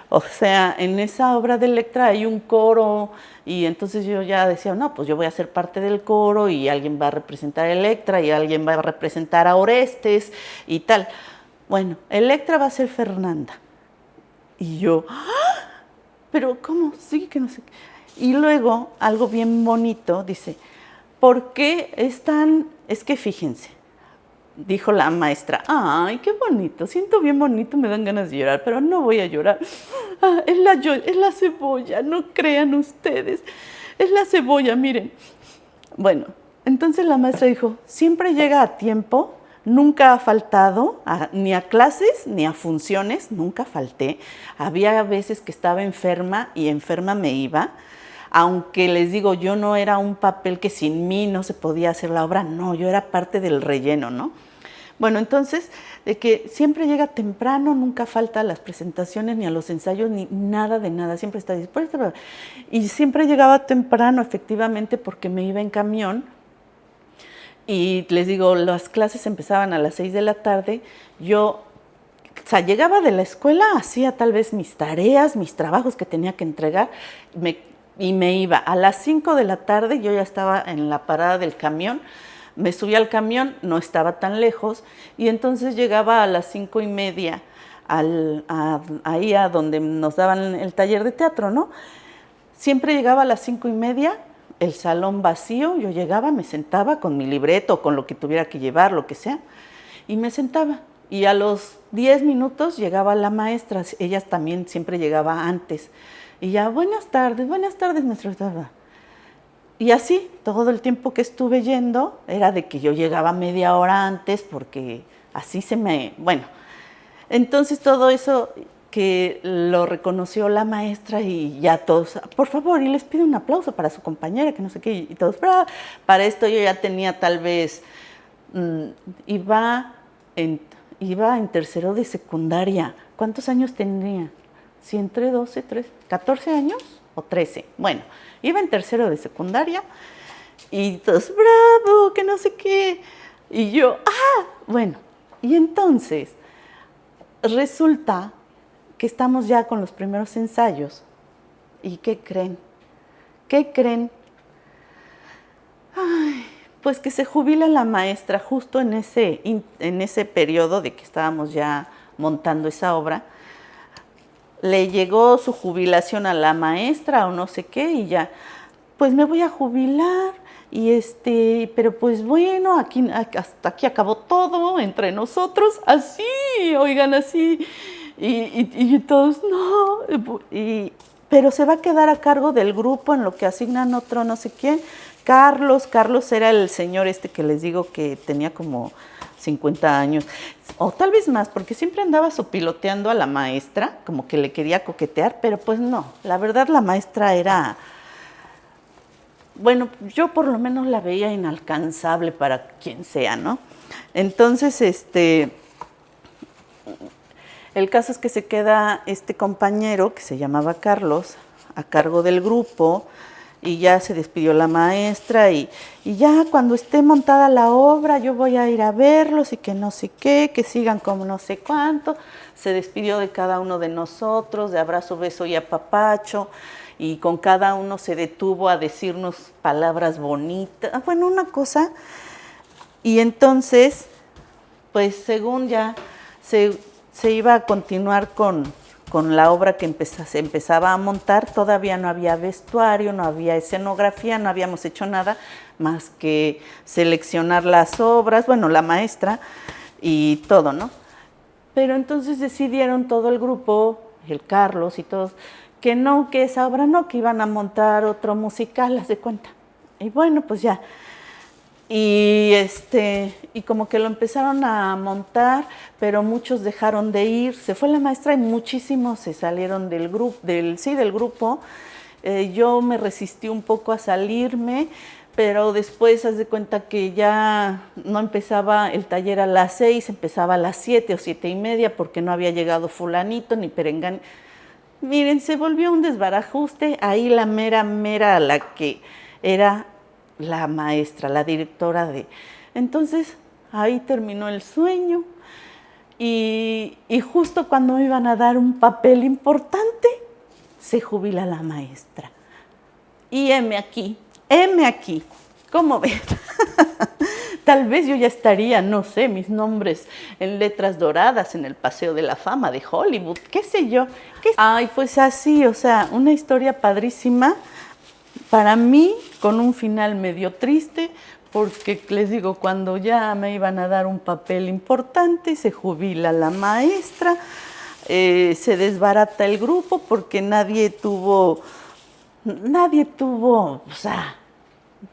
O sea, en esa obra de Electra hay un coro y entonces yo ya decía, no, pues yo voy a ser parte del coro y alguien va a representar a Electra y alguien va a representar a Orestes y tal. Bueno, Electra va a ser Fernanda. Y yo, ¡ah! ¿Pero cómo? Sí, que no sé qué. Y luego, algo bien bonito, dice, ¿por qué están? Es que fíjense, dijo la maestra, ay, qué bonito, siento bien bonito, me dan ganas de llorar, pero no voy a llorar. Ah, es la cebolla, no crean ustedes, es la cebolla, miren. Bueno, entonces la maestra dijo, siempre llega a tiempo, nunca ha faltado, ni a clases ni a funciones, nunca falté. Había veces que estaba enferma y enferma me iba, aunque les digo, yo no era un papel que sin mí no se podía hacer la obra, no, yo era parte del relleno, ¿no? Bueno, entonces, de que siempre llega temprano, nunca falta a las presentaciones, ni a los ensayos, ni nada de nada, siempre está dispuesta. Y siempre llegaba temprano, efectivamente, porque me iba en camión. Y les digo, las clases empezaban a las 6 de la tarde, yo, o sea, llegaba de la escuela, hacía tal vez mis tareas, mis trabajos que tenía que entregar, y me iba. A las 5 de la tarde yo ya estaba en la parada del camión, me subí al camión, no estaba tan lejos, y entonces llegaba a las 5:30 ahí a donde nos daban el taller de teatro, ¿no? Siempre llegaba a las 5:30, el salón vacío, yo llegaba, me sentaba con mi libreto, con lo que tuviera que llevar, lo que sea, y me sentaba. Y a los 10 minutos llegaba la maestra, ella también siempre llegaba antes. Y ya, buenas tardes, maestra. Y así, todo el tiempo que estuve yendo, era de que yo llegaba media hora antes, porque así bueno. Entonces todo eso que lo reconoció la maestra y ya todos, por favor, y les pido un aplauso para su compañera, que no sé qué, y todos, para esto yo ya tenía tal vez, iba en tercero de secundaria. ¿Cuántos años tenía? Sí, entre 12, 13, 14 años o 13. Bueno, iba en tercero de secundaria y todos, bravo, que no sé qué. Y yo, bueno, y entonces resulta que estamos ya con los primeros ensayos. ¿Y qué creen? ¿Qué creen? Ay, pues que se jubila la maestra justo en ese periodo de que estábamos ya montando esa obra. Le llegó su jubilación a la maestra o no sé qué y ya, pues me voy a jubilar pero pues bueno, hasta aquí acabó todo entre nosotros, así, oigan, así, y todos, no, pero se va a quedar a cargo del grupo en lo que asignan otro no sé quién. Carlos era el señor que les digo que tenía como 50 años, o tal vez más, porque siempre andaba sopiloteando a la maestra, como que le quería coquetear, pero pues no, la verdad la maestra era, bueno, yo por lo menos la veía inalcanzable para quien sea, ¿no? Entonces, el caso es que se queda este compañero, que se llamaba Carlos, a cargo del grupo, y ya se despidió la maestra y ya cuando esté montada la obra yo voy a ir a verlos y que no sé qué, que sigan como no sé cuánto. Se despidió de cada uno de nosotros, de abrazo, beso y apapacho, y con cada uno se detuvo a decirnos palabras bonitas, bueno, una cosa. Y entonces, pues según ya se iba a continuar con la obra que se empezaba a montar, todavía no había vestuario, no había escenografía, no habíamos hecho nada más que seleccionar las obras, bueno, la maestra y todo, ¿no? Pero entonces decidieron todo el grupo, el Carlos y todos, que no, que esa obra no, que iban a montar otro musical, haz de cuenta. Y bueno, pues ya, y como que lo empezaron a montar, pero muchos dejaron de ir. Se fue la maestra y muchísimos se salieron del grupo, del grupo. Yo me resistí un poco a salirme, pero después haz de cuenta que ya no empezaba el taller a las 6, empezaba a las 7 o 7:30 porque no había llegado fulanito ni perengán. Miren, se volvió un desbarajuste. Ahí la mera, la que era la maestra, la directora de... Entonces, ahí terminó el sueño y justo cuando me iban a dar un papel importante, se jubila la maestra. Y heme aquí, ¿cómo ven? Tal vez yo ya estaría, no sé, mis nombres en letras doradas en el Paseo de la Fama de Hollywood, qué sé yo. Ay, pues así, o sea, una historia padrísima para mí, con un final medio triste, porque les digo, cuando ya me iban a dar un papel importante, se jubila la maestra, se desbarata el grupo porque nadie tuvo, o sea,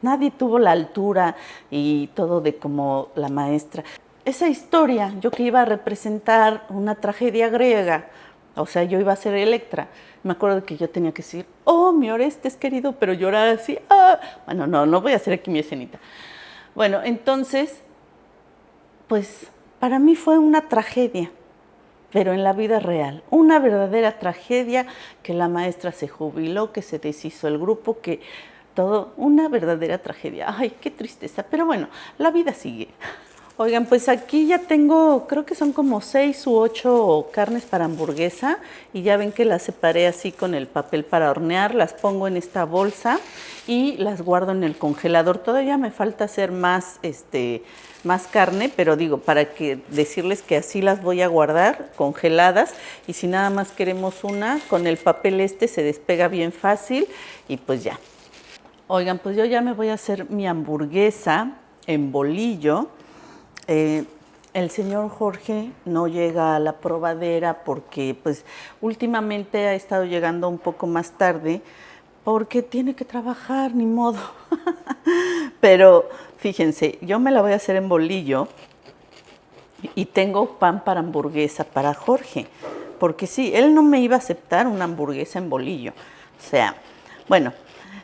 nadie tuvo la altura y todo de como la maestra. Esa historia, yo que iba a representar una tragedia griega, o sea, yo iba a ser Electra. Me acuerdo que yo tenía que decir, oh, mi Orestes querido, pero llorar así. Ah. Bueno, no voy a hacer aquí mi escenita. Bueno, entonces, pues para mí fue una tragedia, pero en la vida real. Una verdadera tragedia, que la maestra se jubiló, que se deshizo el grupo, que todo, una verdadera tragedia. Ay, qué tristeza, pero bueno, la vida sigue. Oigan, pues aquí ya tengo, creo que son como 6 u 8 carnes para hamburguesa y ya ven que las separé así con el papel para hornear, las pongo en esta bolsa y las guardo en el congelador. Todavía me falta hacer más, más carne, pero digo, para que decirles que así las voy a guardar congeladas y si nada más queremos una, con el papel se despega bien fácil y pues ya. Oigan, pues yo ya me voy a hacer mi hamburguesa en bolillo. El señor Jorge no llega a la probadera porque pues últimamente ha estado llegando un poco más tarde porque tiene que trabajar, ni modo. Pero fíjense, yo me la voy a hacer en bolillo y tengo pan para hamburguesa para Jorge, porque sí, él no me iba a aceptar una hamburguesa en bolillo. O sea, bueno,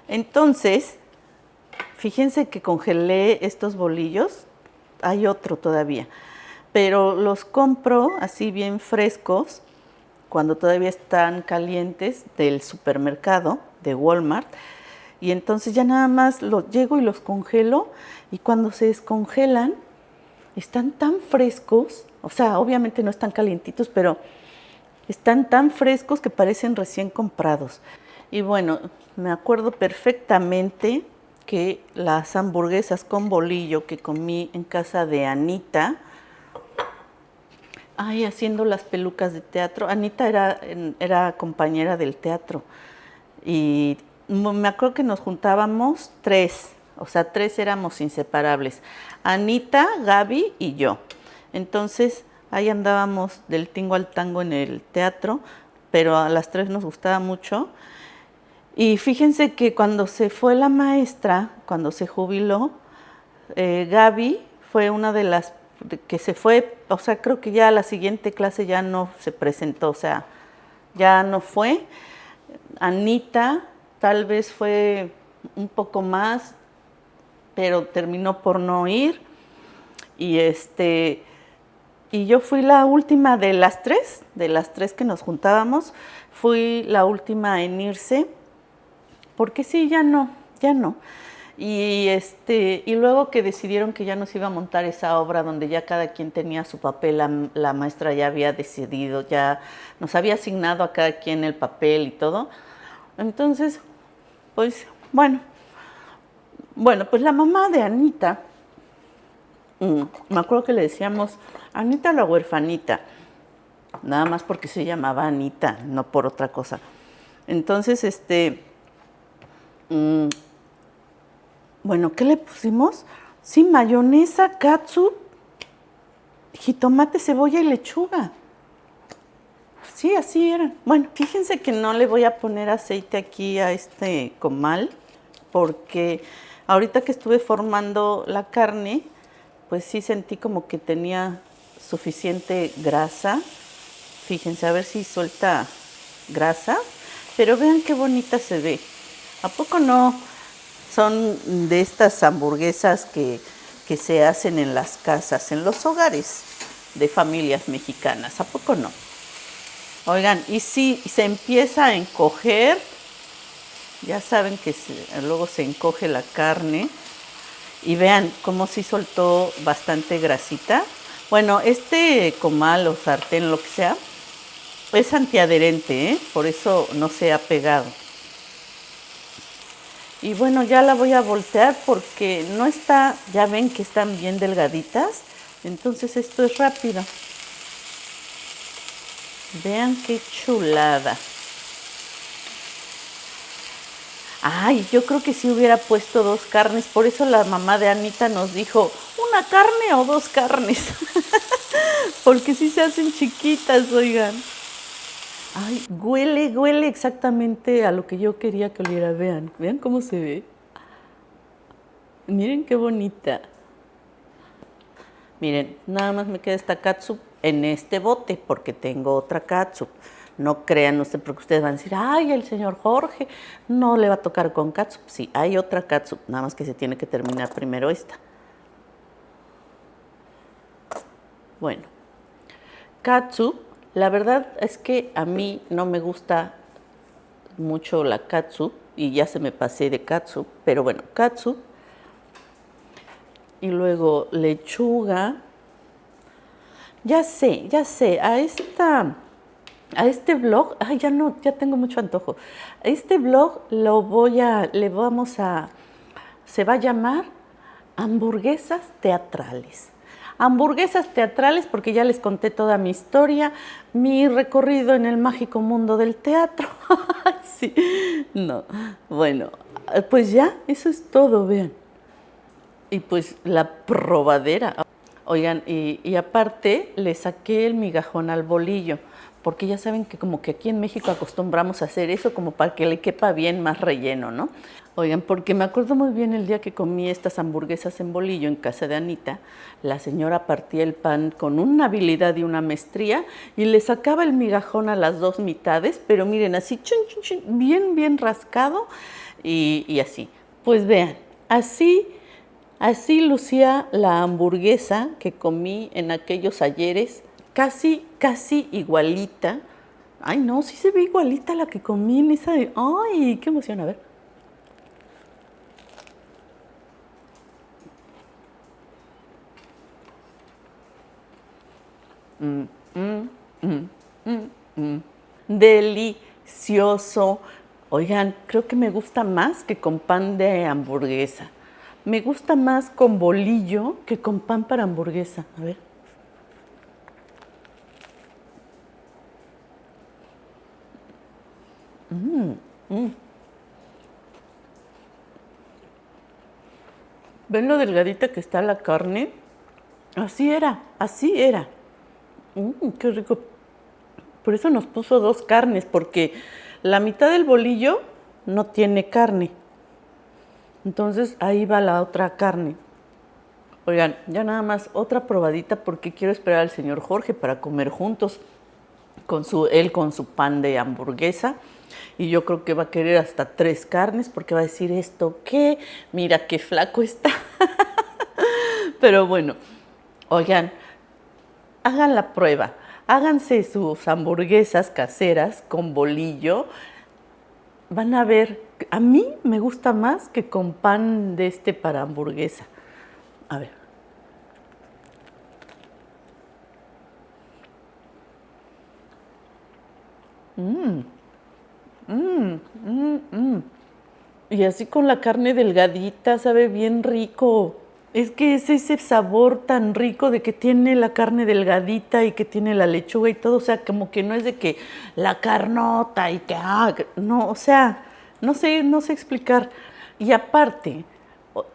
entonces, fíjense que congelé estos bolillos. Hay otro todavía, pero los compro así bien frescos, cuando todavía están calientes, del supermercado, de Walmart, y entonces ya nada más llego y los congelo, y cuando se descongelan, están tan frescos, o sea, obviamente no están calientitos, pero están tan frescos que parecen recién comprados. Y bueno, me acuerdo perfectamente que las hamburguesas con bolillo que comí en casa de Anita, haciendo las pelucas de teatro. Anita era compañera del teatro y me acuerdo que nos juntábamos 3, o sea, 3 éramos inseparables, Anita, Gaby y yo. Entonces ahí andábamos del tingo al tango en el teatro, pero a las 3 nos gustaba mucho. Y fíjense que cuando se fue la maestra, cuando se jubiló, Gaby fue una de las que se fue, o sea, creo que ya la siguiente clase ya no se presentó, o sea, ya no fue. Anita tal vez fue un poco más, pero terminó por no ir. Y yo fui la última de las 3 que nos juntábamos, fui la última en irse. Porque sí, ya no. Y luego que decidieron que ya nos iba a montar esa obra donde ya cada quien tenía su papel, la maestra ya había decidido, ya nos había asignado a cada quien el papel y todo. Entonces, pues, bueno, pues la mamá de Anita, me acuerdo que le decíamos Anita la huerfanita, nada más porque se llamaba Anita, no por otra cosa. Entonces, bueno, ¿qué le pusimos? Sí, mayonesa, catsup, jitomate, cebolla y lechuga. Sí, así eran. Bueno, fíjense que no le voy a poner aceite aquí a este comal porque ahorita que estuve formando la carne, pues sí sentí como que tenía suficiente grasa. Fíjense, a ver si suelta grasa, pero vean qué bonita se ve. ¿A poco no son de estas hamburguesas que se hacen en las casas, en los hogares de familias mexicanas? ¿A poco no? Oigan, y si se empieza a encoger, ya saben que luego se encoge la carne, y vean cómo sí soltó bastante grasita. Bueno, este comal o sartén, lo que sea, es antiadherente, por eso no se ha pegado. Y bueno, ya la voy a voltear porque no está, ya ven que están bien delgaditas, entonces esto es rápido. Vean qué chulada. Ay, yo creo que sí hubiera puesto 2 carnes, por eso la mamá de Anita nos dijo, ¿una carne o 2 carnes? Porque sí se hacen chiquitas, oigan. Ay, huele exactamente a lo que yo quería que oliera. Vean cómo se ve. Miren qué bonita. Miren, nada más me queda esta catsup en este bote porque tengo otra catsup. No crean, no sé, porque ustedes van a decir, ay, el señor Jorge no le va a tocar con catsup. Sí, hay otra catsup, nada más que se tiene que terminar primero esta. Bueno, catsup, la verdad es que a mí no me gusta mucho la catsup y ya se me pasé de catsup, pero bueno, catsup. Y luego lechuga. Ya sé, a este blog, ay, ya tengo mucho antojo. Este blog se va a llamar Hamburguesas Teatrales. Hamburguesas teatrales porque ya les conté toda mi historia, mi recorrido en el mágico mundo del teatro. Sí, no, bueno, pues ya, eso es todo, vean. Y pues la probadera. Oigan, y aparte le saqué el migajón al bolillo, porque ya saben que como que aquí en México acostumbramos a hacer eso como para que le quepa bien más relleno, ¿no? Oigan, porque me acuerdo muy bien el día que comí estas hamburguesas en bolillo en casa de Anita, la señora partía el pan con una habilidad y una maestría y le sacaba el migajón a las 2 mitades, pero miren, así chun, chun, chun, bien rascado y así. Pues vean, Así lucía la hamburguesa que comí en aquellos ayeres, casi igualita. Ay, no, sí se ve igualita la que comí en esa. Ay, qué emoción, a ver. Delicioso. Oigan, creo que me gusta más que con pan de hamburguesa. Me gusta más con bolillo que con pan para hamburguesa. A ver. ¿Ven lo delgadita que está la carne? Así era. Qué rico. Por eso nos puso 2 carnes, porque la mitad del bolillo no tiene carne. Entonces ahí va la otra carne. Oigan, ya nada más otra probadita porque quiero esperar al señor Jorge para comer juntos. Él con su pan de hamburguesa. Y yo creo que va a querer hasta 3 carnes porque va a decir, ¿esto qué? Mira qué flaco está. Pero bueno, oigan, hagan la prueba. Háganse sus hamburguesas caseras con bolillo. Van a ver, a mí me gusta más que con pan de para hamburguesa. A ver. Y así con la carne delgadita, sabe bien rico. Es que es ese sabor tan rico de que tiene la carne delgadita y que tiene la lechuga y todo. O sea, como que no es de que la carnota y que, no, o sea, no sé explicar. Y aparte,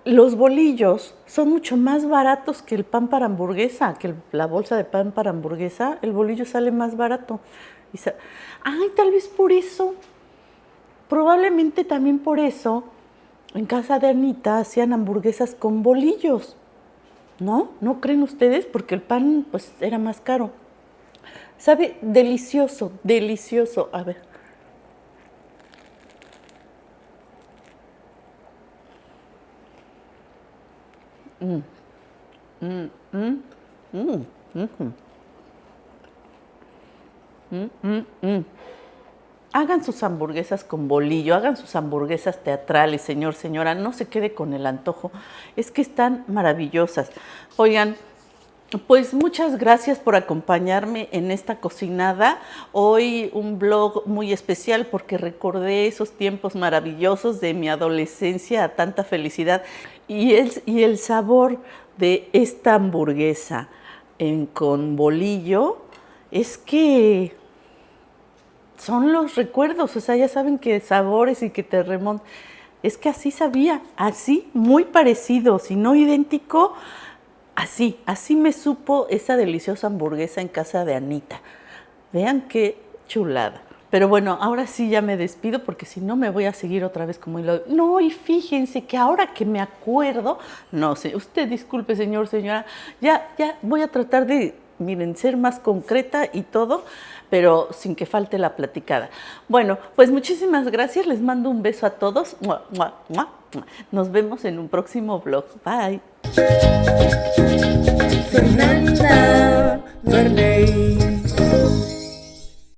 los bolillos son mucho más baratos que el pan para hamburguesa, que la bolsa de pan para hamburguesa. El bolillo sale más barato. Ay, tal vez por eso, probablemente también por eso, en casa de Anita hacían hamburguesas con bolillos, ¿no? ¿No creen ustedes? Porque el pan, pues, era más caro. Sabe delicioso, delicioso. A ver. Hagan sus hamburguesas con bolillo, hagan sus hamburguesas teatrales, señor, señora, no se quede con el antojo, es que están maravillosas. Oigan, pues muchas gracias por acompañarme en esta cocinada. Hoy un vlog muy especial porque recordé esos tiempos maravillosos de mi adolescencia a tanta felicidad y el sabor de esta hamburguesa con bolillo es que son los recuerdos, o sea, ya saben que sabores y que te remontan. Es que así sabía, así, muy parecido, si no idéntico, así me supo esa deliciosa hamburguesa en casa de Anita. Vean qué chulada. Pero bueno, ahora sí ya me despido porque si no me voy a seguir otra vez como hilo. No, y fíjense que ahora que me acuerdo, no sé, usted disculpe, señor, señora, ya voy a tratar de, miren, ser más concreta y todo, pero sin que falte la platicada. Bueno, pues muchísimas gracias, les mando un beso a todos. ¡Mua, mua, mua! Nos vemos en un próximo vlog. Bye. Fernanda Verne.